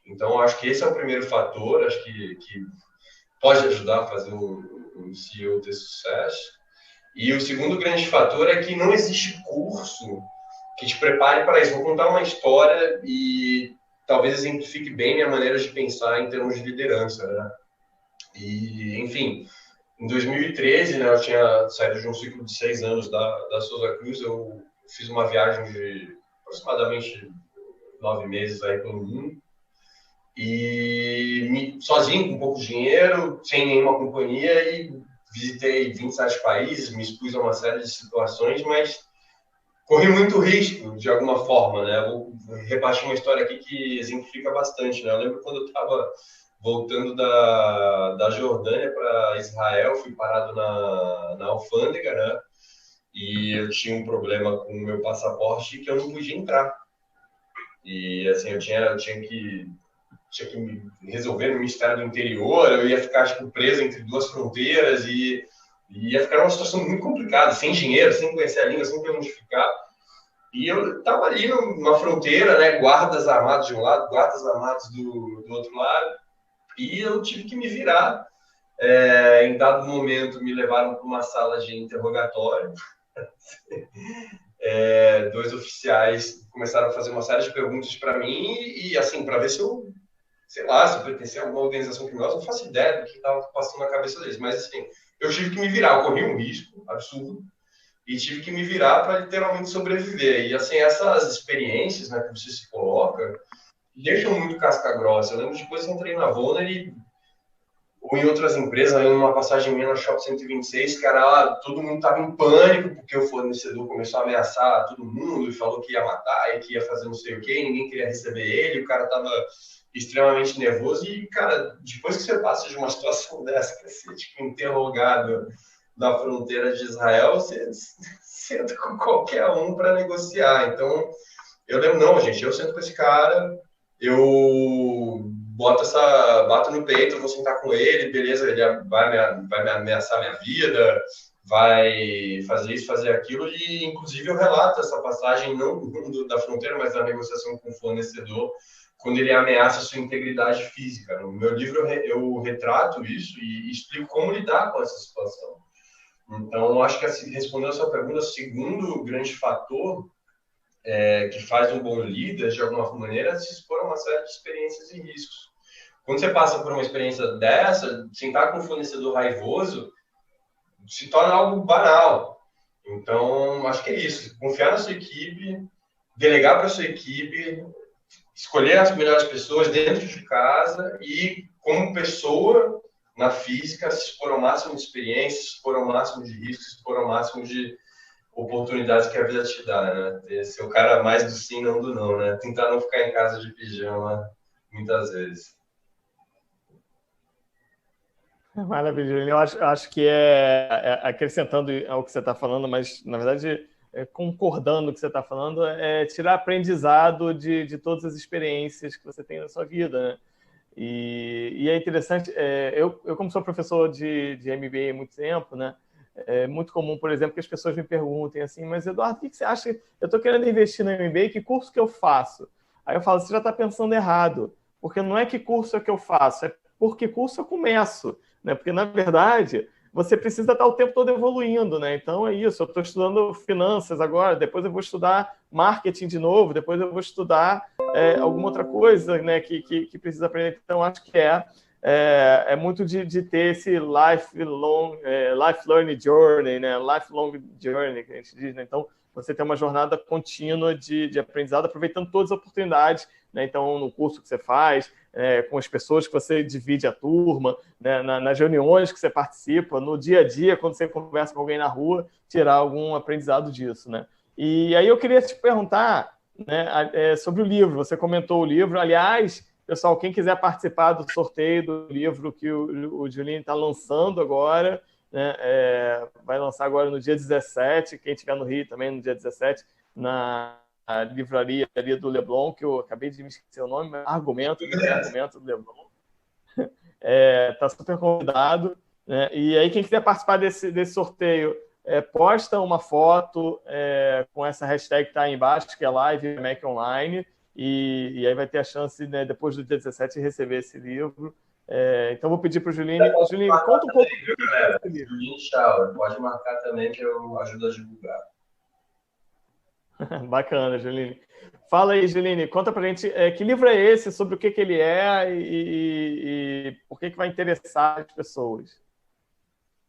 Então, acho que esse é o primeiro fator, acho que pode ajudar a fazer um CEO ter sucesso. E o segundo grande fator é que não existe curso que te prepare para isso. Vou contar uma história e talvez exemplifique bem minha maneira de pensar em termos de liderança, né? E, enfim, em 2013, né, eu tinha saído de um ciclo de 6 anos da Souza Cruz, eu fiz uma viagem de aproximadamente 9 meses aí pelo mundo, e sozinho, com pouco dinheiro, sem nenhuma companhia, e visitei 27 países, me expus a uma série de situações, mas corri muito risco, de alguma forma, né? Vou repartir uma história aqui que exemplifica bastante, né? Eu lembro quando eu estava voltando da Jordânia para Israel, fui parado na alfândega, né? E eu tinha um problema com o meu passaporte que eu não podia entrar. E, assim, eu tinha que me resolver no Ministério do Interior, eu ia ficar, tipo, preso entre duas fronteiras e ia ficar uma situação muito complicada, sem dinheiro, sem conhecer a língua, sem ter onde ficar. E eu estava ali numa fronteira, né, guardas armados de um lado, guardas armados do outro lado, e eu tive que me virar. Em dado momento, me levaram para uma sala de interrogatório. Dois oficiais começaram a fazer uma série de perguntas para mim e assim, para ver se eu, sei lá, se eu pertencia a alguma organização criminosa, não faço ideia do que estava passando na cabeça deles. Mas, assim, eu tive que me virar, eu corri um risco absurdo e tive que me virar para literalmente sobreviver. E, assim, essas experiências, né, que você se coloca, deixam muito casca grossa. Eu lembro depois que entrei na Vonner ou em outras empresas, numa passagem minha na Shop 126, cara, todo mundo estava em pânico porque o fornecedor começou a ameaçar todo mundo e falou que ia matar e que ia fazer não sei o quê, ninguém queria receber ele, o cara estava extremamente nervoso e, cara, depois que você passa de uma situação dessa, que você é tipo, interrogado na fronteira de Israel, você senta com qualquer um para negociar. Então, eu lembro, não, gente, eu sento com esse cara, eu bato no peito, vou sentar com ele, beleza, ele vai me ameaçar minha vida, vai fazer isso, fazer aquilo, e inclusive eu relato essa passagem, não da fronteira, mas da negociação com o fornecedor, quando ele ameaça a sua integridade física. No meu livro eu retrato isso e explico como lidar com essa situação. Então, acho que, assim, respondendo a sua pergunta, o segundo grande fator que faz um bom líder, de alguma maneira, é se expor a uma série de experiências e riscos. Quando você passa por uma experiência dessa, sentar com um fornecedor raivoso se torna algo banal. Então, acho que é isso. Confiar na sua equipe, delegar para a sua equipe, escolher as melhores pessoas dentro de casa e, como pessoa, na física, se expor ao máximo de experiência, se expor ao máximo de riscos, se expor ao máximo de oportunidades que a vida te dá, né? Ser o cara mais do sim, não do não, né? Tentar não ficar em casa de pijama muitas vezes. Maravilha, eu acho que acrescentando ao que você está falando, mas na verdade concordando com o que você está falando, é tirar aprendizado de todas as experiências que você tem na sua vida, né? E é interessante, eu como sou professor de MBA há muito tempo, né? É muito comum, por exemplo, que as pessoas me perguntem assim, mas Eduardo, o que você acha? Eu estou querendo investir no MBA, que curso que eu faço? Aí eu falo, você já está pensando errado, porque não é que curso é que eu faço, é por que curso eu começo, né? Porque, na verdade, você precisa estar o tempo todo evoluindo, né? Então é isso, eu estou estudando finanças agora, depois eu vou estudar marketing de novo, depois eu vou estudar alguma outra coisa, né, que precisa aprender. Então, acho que é muito de ter esse lifelong journey, né? Lifelong journey, que a gente diz, né? Então, você tem uma jornada contínua de aprendizado, aproveitando todas as oportunidades, né? Então, no curso que você faz, com as pessoas que você divide a turma, né? Nas reuniões que você participa, no dia a dia, quando você conversa com alguém na rua, tirar algum aprendizado disso, né? E aí eu queria te perguntar, né, sobre o livro. Você comentou o livro, aliás, pessoal, quem quiser participar do sorteio do livro que o Julinho está lançando agora, né, vai lançar agora no dia 17, quem estiver no Rio também no dia 17, livraria ali do Leblon, que eu acabei de me esquecer o nome, Argumento do Leblon. Está super convidado, né? E aí, quem quiser participar desse sorteio, posta uma foto com essa hashtag que está aí embaixo, que é Live Mac Online, e aí vai ter a chance, né, depois do dia 17, de receber esse livro. Então, vou pedir para o Julinho. Julinho, conta um pouco do que é esse livro. Julinho Schauer, pode marcar também que eu ajudo a divulgar. Bacana, Juline. Fala aí, Juline, conta pra gente que livro é esse, sobre o que ele é e por que vai interessar as pessoas.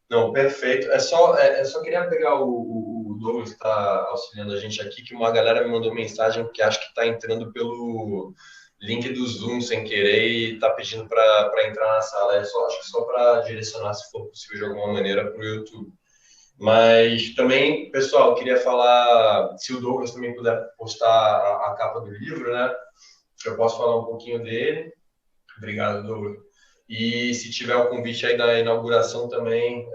Não, perfeito. Só queria pegar o Douglas que está auxiliando a gente aqui, que uma galera me mandou mensagem que acho que está entrando pelo link do Zoom sem querer e está pedindo para entrar na sala. Acho que só para direcionar, se for possível, de alguma maneira, para o YouTube. Mas também, pessoal, queria falar, se o Douglas também puder postar a capa do livro, né? Eu posso falar um pouquinho dele. Obrigado, Douglas. E se tiver o convite aí da inauguração também,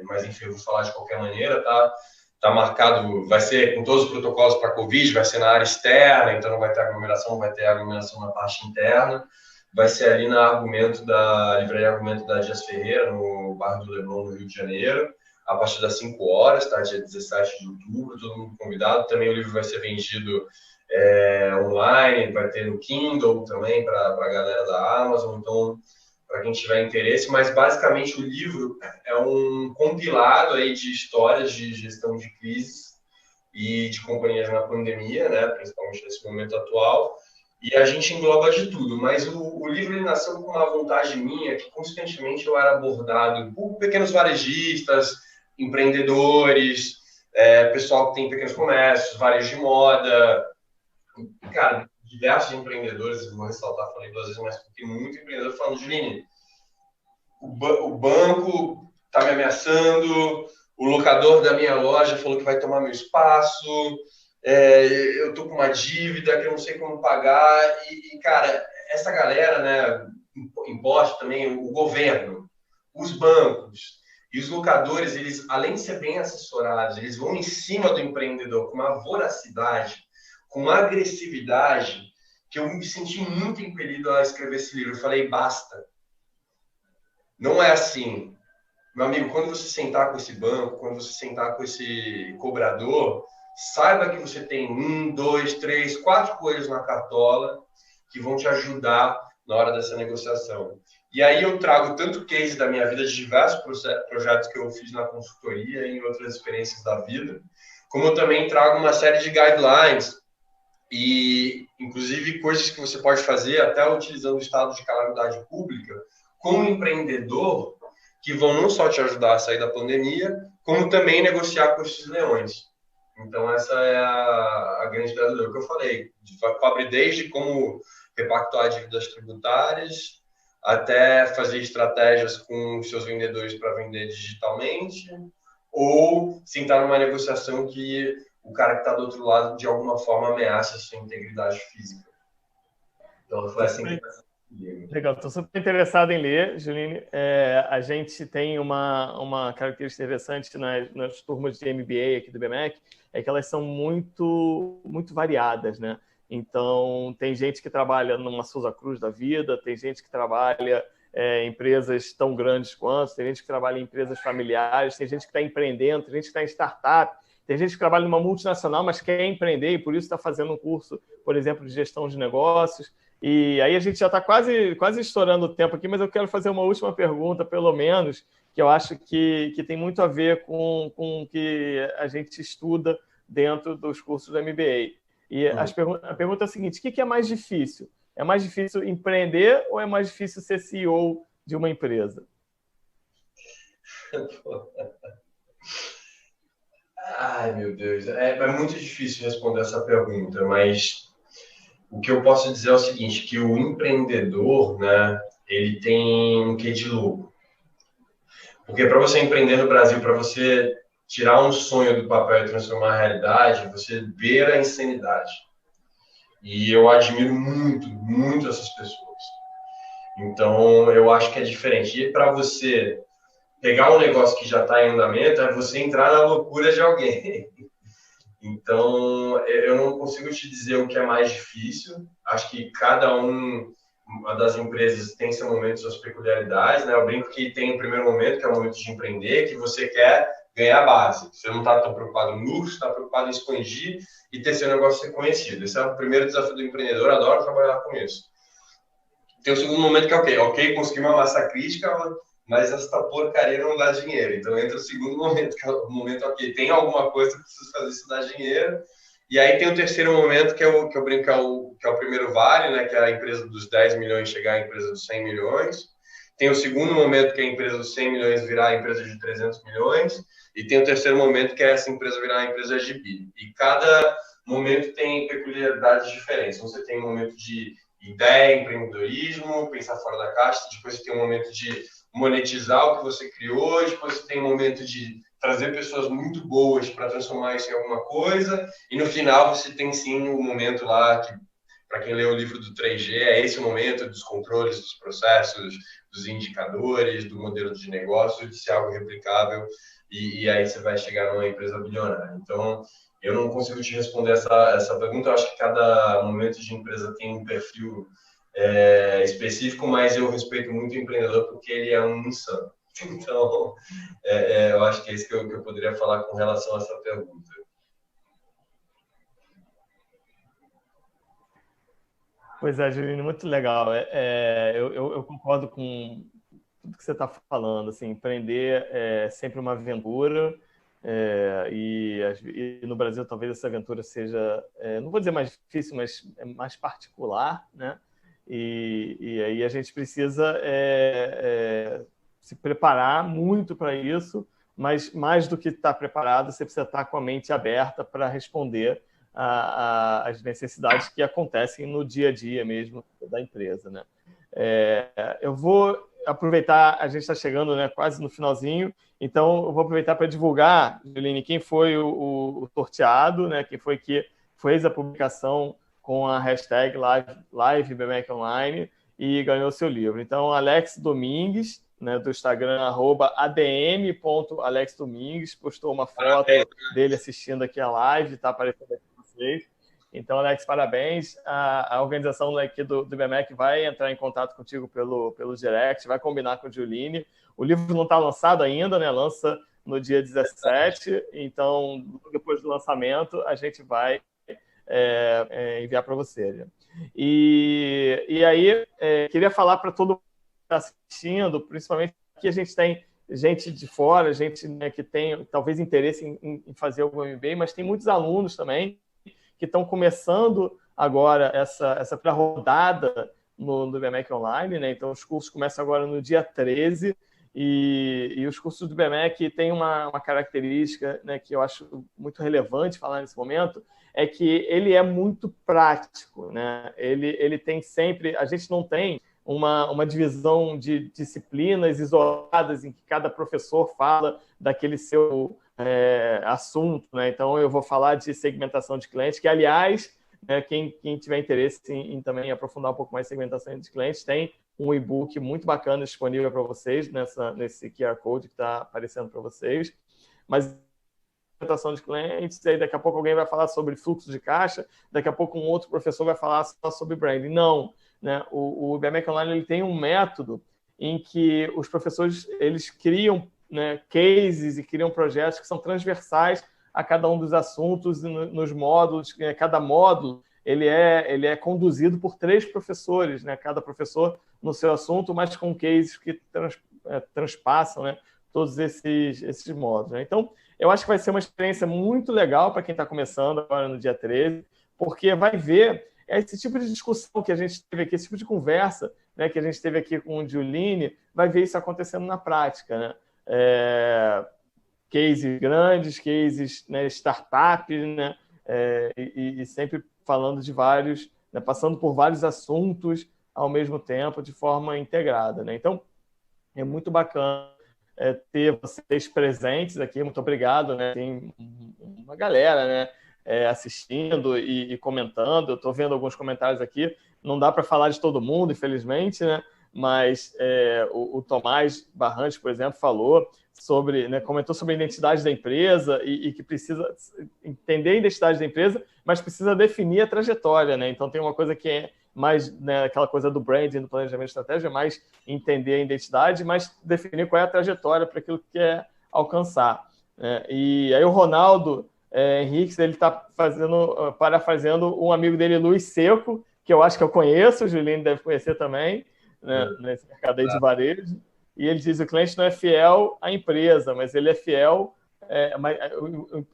mas enfim, eu vou falar de qualquer maneira, tá? Tá marcado, vai ser com todos os protocolos para Covid, vai ser na área externa, então não vai ter aglomeração, vai ter aglomeração na parte interna. Vai ser ali na livraria Argumento da Dias Ferreira, no bairro do Leblon, no Rio de Janeiro, a partir das 5 horas, tá? Dia 17 de outubro, todo mundo convidado. Também o livro vai ser vendido online, vai ter no Kindle também para a galera da Amazon, então para quem tiver interesse, mas basicamente o livro é um compilado aí de histórias de gestão de crises e de companhias na pandemia, né, principalmente nesse momento atual, e a gente engloba de tudo, mas o livro ele nasceu com uma vontade minha que constantemente eu era abordado por pequenos varejistas, empreendedores, pessoal que tem pequenos comércios, varejo de moda, cara, diversos empreendedores, vou ressaltar, falei 2 vezes, mas tem muito empreendedor falando, Juline, o banco está me ameaçando, o locador da minha loja falou que vai tomar meu espaço, eu tô com uma dívida que eu não sei como pagar, e cara, essa galera, né, imposto também, o governo, os bancos e os locadores, eles, além de ser bem assessorados, eles vão em cima do empreendedor com uma voracidade, com uma agressividade, que eu me senti muito impelido a escrever esse livro. Eu falei, basta. Não é assim. Meu amigo, quando você sentar com esse banco, quando você sentar com esse cobrador, saiba que você tem 1, 2, 3, 4 coelhos na cartola que vão te ajudar na hora dessa negociação. E aí eu trago tanto case da minha vida, de diversos projetos que eu fiz na consultoria e em outras experiências da vida, como eu também trago uma série de guidelines e, inclusive, coisas que você pode fazer até utilizando o estado de calamidade pública como empreendedor, que vão não só te ajudar a sair da pandemia, como também negociar com esses leões. Então, essa é a grande ideia do que eu falei. Fabre desde como repactuar dívidas tributárias, até fazer estratégias com os seus vendedores para vender digitalmente, ou sentar numa negociação que o cara que está do outro lado, de alguma forma, ameaça a sua integridade física. Então, foi assim que... Legal, estou super interessado em ler, Juline. A gente tem uma característica interessante nas turmas de MBA aqui do BMEC, é que elas são muito, muito variadas, né? Então, tem gente que trabalha numa Souza Cruz da vida, tem gente que trabalha em empresas tão grandes quanto, tem gente que trabalha em empresas familiares, tem gente que está empreendendo, tem gente que está em startup, tem gente que trabalha numa multinacional, mas quer empreender e por isso está fazendo um curso, por exemplo, de gestão de negócios. E aí a gente já está quase estourando o tempo aqui, mas eu quero fazer uma última pergunta, pelo menos, que eu acho que tem muito a ver com o que a gente estuda dentro dos cursos do MBA. E a pergunta é a seguinte, o que é mais difícil? É mais difícil empreender ou é mais difícil ser CEO de uma empresa? Ai, meu Deus. É muito difícil responder essa pergunta, mas o que eu posso dizer é o seguinte, que o empreendedor, né, ele tem um quê de louco. Porque para você empreender no Brasil, para você tirar um sonho do papel e transformar a realidade, você beira a insanidade. E eu admiro muito, muito essas pessoas. Então, eu acho que é diferente. E para você pegar um negócio que já está em andamento, é você entrar na loucura de alguém. Então, eu não consigo te dizer o que é mais difícil. Acho que cada uma das empresas tem seu momento, suas peculiaridades, né? Eu brinco que tem o primeiro momento, que é o momento de empreender, que você quer ganhar base. Você não está tão preocupado no lucro, está preocupado em expandir e ter seu negócio ser conhecido. Esse é o primeiro desafio do empreendedor, adoro trabalhar com isso. Tem o segundo momento que é ok, consegui uma massa crítica, mas essa porcaria não dá dinheiro. Então entra o segundo momento, que é o momento ok, tem alguma coisa que eu preciso fazer isso dar dinheiro. E aí tem o terceiro momento, que eu brinco que é o primeiro vale, né, que é a empresa dos 10 milhões chegar à empresa dos 100 milhões. Tem o segundo momento, que é a empresa dos 100 milhões virar a empresa de 300 milhões. E tem o terceiro momento, que é essa empresa virar a empresa de bi. E cada momento tem peculiaridades diferentes. Então, você tem um momento de ideia, empreendedorismo, pensar fora da caixa. Depois você tem um momento de monetizar o que você criou. Depois você tem um momento de trazer pessoas muito boas para transformar isso em alguma coisa. E no final você tem sim um momento lá que, para quem lê o livro do 3G, é esse o momento dos controles, dos processos, dos indicadores, do modelo de negócio, de ser algo replicável. E aí você vai chegar numa empresa bilionária. Então, eu não consigo te responder essa pergunta. Eu acho que cada momento de empresa tem um perfil específico, mas eu respeito muito o empreendedor porque ele é um insano. Então, eu acho que é isso que eu poderia falar com relação a essa pergunta. Pois é, Julinho, muito legal. Eu concordo com tudo que você está falando. Assim, empreender é sempre uma aventura. E no Brasil talvez essa aventura seja, não vou dizer mais difícil, mas mais particular, né? E aí a gente precisa se preparar muito para isso, mas mais do que estar preparado, você precisa estar com a mente aberta para responder às necessidades que acontecem no dia a dia mesmo da empresa, né? Eu vou aproveitar, a gente está chegando, né, quase no finalzinho, então eu vou aproveitar para divulgar, Juline, quem foi o sorteado, né, quem foi que fez a publicação com a hashtag LiveBMEC Online e ganhou seu livro. Então, Alex Domingues, né, do Instagram, @adm.alexdomingues, postou uma foto dele assistindo aqui a live, está aparecendo aqui para vocês. Então, Alex, parabéns. A organização aqui do BMEC vai entrar em contato contigo pelo direct, vai combinar com o Juline. O livro não está lançado ainda, né? Lança no dia 17, então, depois do lançamento, a gente vai enviar para você. Né? E aí, queria falar para todo mundo que está assistindo, principalmente que a gente tem gente de fora, gente, né, que tem talvez interesse em fazer o MBA, mas tem muitos alunos também que estão começando agora essa pré-rodada no BMEC Online, né? Então, os cursos começam agora no dia 13 e os cursos do BMEC têm uma característica, né, que eu acho muito relevante falar nesse momento, é que ele é muito prático, né? Ele tem sempre... A gente não tem uma divisão de disciplinas isoladas em que cada professor fala daquele seu assunto, né? Então, eu vou falar de segmentação de clientes, que, aliás, né, quem tiver interesse em também aprofundar um pouco mais segmentação de clientes, tem um e-book muito bacana disponível para vocês nesse QR Code que está aparecendo para vocês. Mas segmentação de clientes, aí daqui a pouco alguém vai falar sobre fluxo de caixa, daqui a pouco um outro professor vai falar só sobre branding. Não, né? O BMEC Online ele tem um método em que os professores eles criam, né, cases e criam projetos que são transversais a cada um dos assuntos nos módulos. Cada módulo ele é conduzido por 3 professores, né? Cada professor no seu assunto, mas com cases que transpassam, né, todos esses módulos. Né? Então, eu acho que vai ser uma experiência muito legal para quem está começando agora no dia 13, porque vai ver esse tipo de discussão que a gente teve aqui, esse tipo de conversa, né, que a gente teve aqui com o Giuline, vai ver isso acontecendo na prática, né? Cases grandes, cases, né, startups, né, e sempre falando de vários, né, passando por vários assuntos ao mesmo tempo, de forma integrada. Né? Então, é muito bacana ter vocês presentes aqui. Muito obrigado. Né? Tem uma galera, né, assistindo e comentando. Eu estou vendo alguns comentários aqui. Não dá para falar de todo mundo, infelizmente, né? Mas o Tomás Barrantes, por exemplo, falou: sobre, né, comentou sobre a identidade da empresa e que precisa entender a identidade da empresa, mas precisa definir a trajetória, né? Então tem uma coisa que é mais, né, aquela coisa do branding, do planejamento de estratégia, mais entender a identidade, mas definir qual é a trajetória para aquilo que quer alcançar, né? E aí o Ronaldo Henriques, ele está parafraseando um amigo dele, Luiz Seco, que eu acho que eu conheço, o Julinho deve conhecer também, né, nesse mercado aí de varejo. E ele diz: o cliente não é fiel à empresa, mas ele é fiel.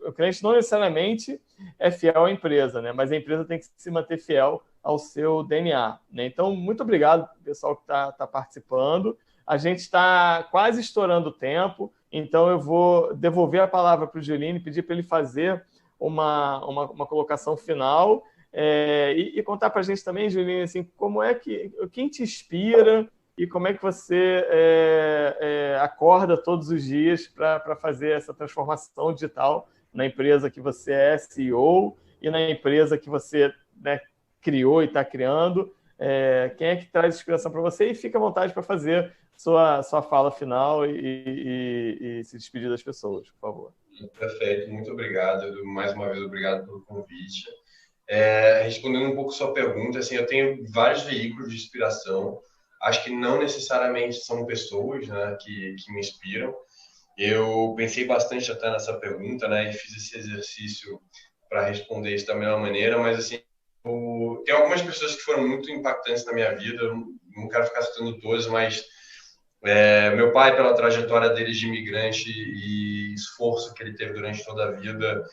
O cliente não necessariamente é fiel à empresa, né? Mas a empresa tem que se manter fiel ao seu DNA, né? Então, muito obrigado, pessoal que está participando. A gente está quase estourando o tempo, então eu vou devolver a palavra para o Julinho e pedir para ele fazer uma colocação final e contar para a gente também, Julinho, assim, como é quem te inspira e como é que você acorda todos os dias para fazer essa transformação digital na empresa que você é CEO e na empresa que você, né, criou e está criando. Quem é que traz inspiração para você? E fica à vontade para fazer sua fala final e se despedir das pessoas, por favor. Perfeito, muito obrigado. Mais uma vez, obrigado pelo convite. Respondendo um pouco a sua pergunta, assim, eu tenho vários veículos de inspiração. Acho que não necessariamente são pessoas, né, que me inspiram. Eu pensei bastante até nessa pergunta, né, e fiz esse exercício para responder isso da melhor maneira, mas assim, tem algumas pessoas que foram muito impactantes na minha vida, eu não quero ficar citando todas, mas meu pai, pela trajetória dele de imigrante e esforço que ele teve durante toda a vida,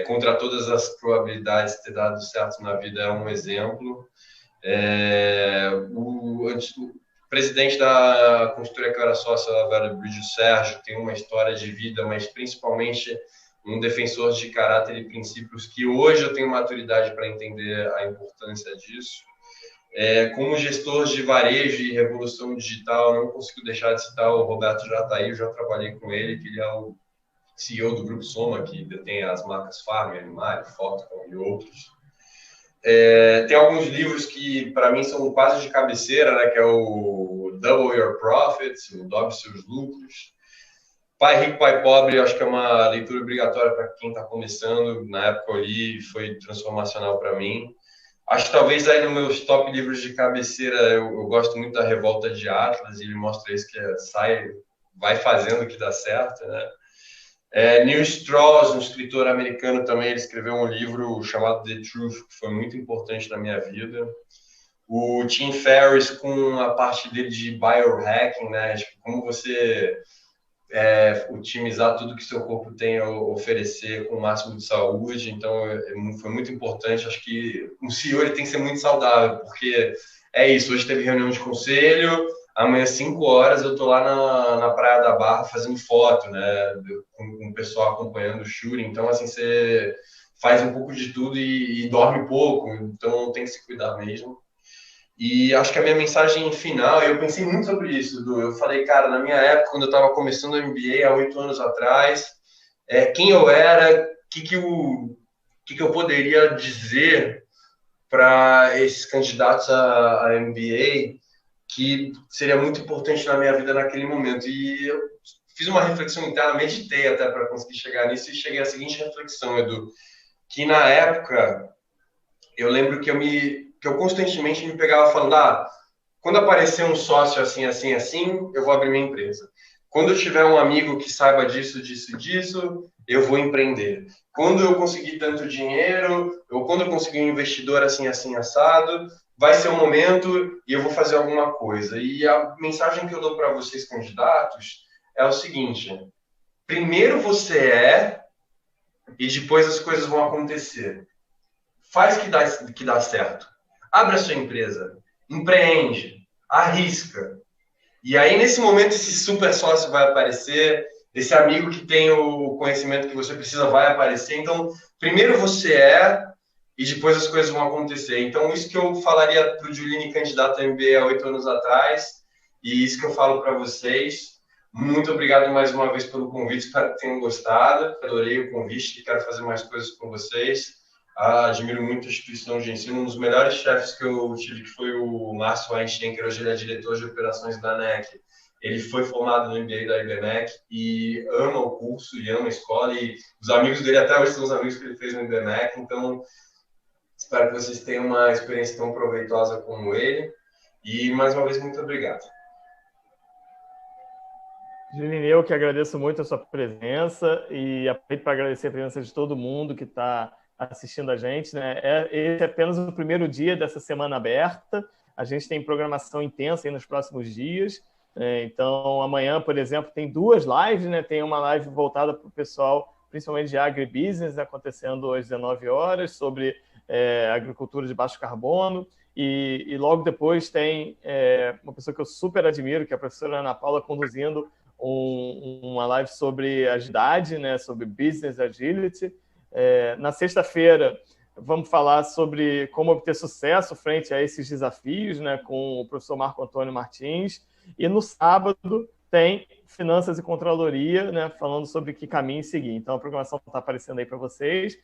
contra todas as probabilidades de ter dado certo na vida, é um exemplo. O presidente da consultoria que eu era sócio da Vale Bridge, o Sérgio, tem uma história de vida, mas principalmente um defensor de caráter e princípios que hoje eu tenho maturidade para entender a importância disso. Como gestor de varejo e revolução digital, não consigo deixar de citar o Roberto Jatahy, eu já trabalhei com ele, que ele é o CEO do Grupo Soma, que detém as marcas Farm, Mari, Fotocom e outros. Tem alguns livros que, para mim, são quase de cabeceira, né, que é o Double Your Profits, o Dobre Seus Lucros. Pai Rico, Pai Pobre, eu acho que é uma leitura obrigatória para quem está começando. Na época eu li, foi transformacional para mim. Acho que talvez aí nos meus top livros de cabeceira, eu gosto muito da Revolta de Atlas, e ele mostra isso, que vai fazendo que dá certo, né? Neil Strauss, um escritor americano também, ele escreveu um livro chamado The Truth, que foi muito importante na minha vida. O Tim Ferriss, com a parte dele de biohacking, né? Tipo, como você otimizar tudo que seu corpo tem a oferecer com o máximo de saúde. Então, foi muito importante. Acho que um CEO ele tem que ser muito saudável, porque é isso. Hoje teve reunião de conselho, amanhã, 5 horas, eu tô lá na Praia da Barra fazendo foto, né, com o pessoal acompanhando o shooting. Então, assim, você faz um pouco de tudo e dorme pouco. Então, tem que se cuidar mesmo. E acho que a minha mensagem final, eu pensei muito sobre isso, Edu. Eu falei, cara, na minha época, quando eu estava começando o MBA, há 8 anos atrás, quem eu era, o que eu poderia dizer para esses candidatos a MBA que seria muito importante na minha vida naquele momento. E eu fiz uma reflexão interna, meditei até para conseguir chegar nisso, e cheguei à seguinte reflexão, Edu, que na época, eu lembro que eu constantemente me pegava falando, quando aparecer um sócio assim, assim, assim, eu vou abrir minha empresa. Quando eu tiver um amigo que saiba disso, disso, disso, eu vou empreender. Quando eu conseguir tanto dinheiro, ou quando eu conseguir um investidor assim, assim, assado, vai ser o momento e eu vou fazer alguma coisa. E a mensagem que eu dou para vocês, candidatos, é o seguinte: primeiro você e depois as coisas vão acontecer. Faz que dá certo. Abre a sua empresa, empreende, arrisca. E aí, nesse momento, esse super sócio vai aparecer, esse amigo que tem o conhecimento que você precisa vai aparecer. Então, primeiro você e depois as coisas vão acontecer. Então, isso que eu falaria para o Julinho, candidato a MBA há 8 anos atrás, e isso que eu falo para vocês. Muito obrigado mais uma vez pelo convite, espero que tenham gostado. Adorei o convite e quero fazer mais coisas com vocês. Admiro muito a instituição de ensino. Um dos melhores chefes que eu tive que foi o Márcio Weinstein, que hoje ele é diretor de operações da NEC. Ele foi formado no MBA da IBMEC e ama o curso e ama a escola. E os amigos dele até hoje são os amigos que ele fez no IBMEC. Então, espero que vocês tenham uma experiência tão proveitosa como ele. E, mais uma vez, muito obrigado. Juline, eu que agradeço muito a sua presença e aproveito para agradecer a presença de todo mundo que está assistindo a gente, né? Esse é apenas o primeiro dia dessa semana aberta. A gente tem programação intensa aí nos próximos dias. Então, amanhã, por exemplo, tem 2 lives, né? Tem uma live voltada para o pessoal, principalmente de agribusiness, acontecendo às 19 horas, sobre agricultura de baixo carbono. E logo depois tem uma pessoa que eu super admiro, que é a professora Ana Paula, conduzindo uma live sobre agilidade, né? Sobre business agility. Na sexta-feira, vamos falar sobre como obter sucesso frente a esses desafios, né? Com o professor Marco Antônio Martins. E no sábado tem Finanças e Controladoria, né, falando sobre que caminho seguir. Então, a programação está aparecendo aí para vocês.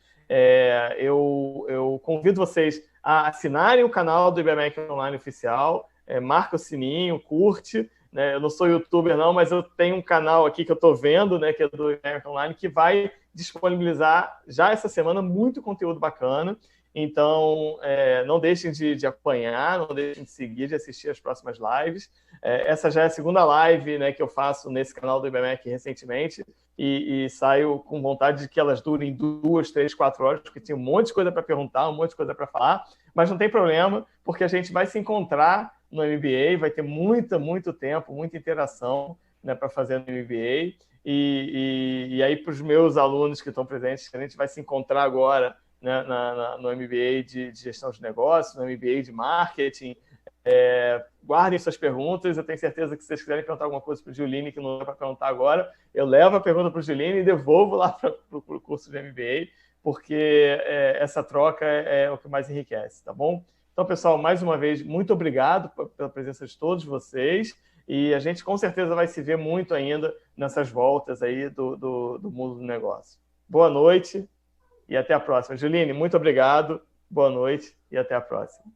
Eu convido vocês a assinarem o canal do IBMEC Online Oficial, marca o sininho, curte. Né? Eu não sou youtuber, não, mas eu tenho um canal aqui que eu estou vendo, né, que é do IBMEC Online, que vai disponibilizar já essa semana muito conteúdo bacana. Então, não deixem de acompanhar, não deixem de seguir, de assistir as próximas lives. Essa já é a segunda live, né, que eu faço nesse canal do IBMEC recentemente e saio com vontade de que elas durem 2, 3, 4 horas, porque tinha um monte de coisa para perguntar, um monte de coisa para falar, mas não tem problema, porque a gente vai se encontrar no MBA, vai ter muito tempo, muita interação, né, para fazer no MBA. E aí, para os meus alunos que estão presentes, a gente vai se encontrar agora, né, no MBA de gestão de negócios, no MBA de marketing. Guardem suas perguntas. Eu tenho certeza que se vocês quiserem perguntar alguma coisa para o Juline que não dá para perguntar agora, eu levo a pergunta para o Juline e devolvo lá para o curso de MBA, porque essa troca é o que mais enriquece, tá bom? Então, pessoal, mais uma vez, muito obrigado pela presença de todos vocês e a gente com certeza vai se ver muito ainda nessas voltas aí do mundo do negócio. Boa noite e até a próxima. Juline, muito obrigado, boa noite e até a próxima.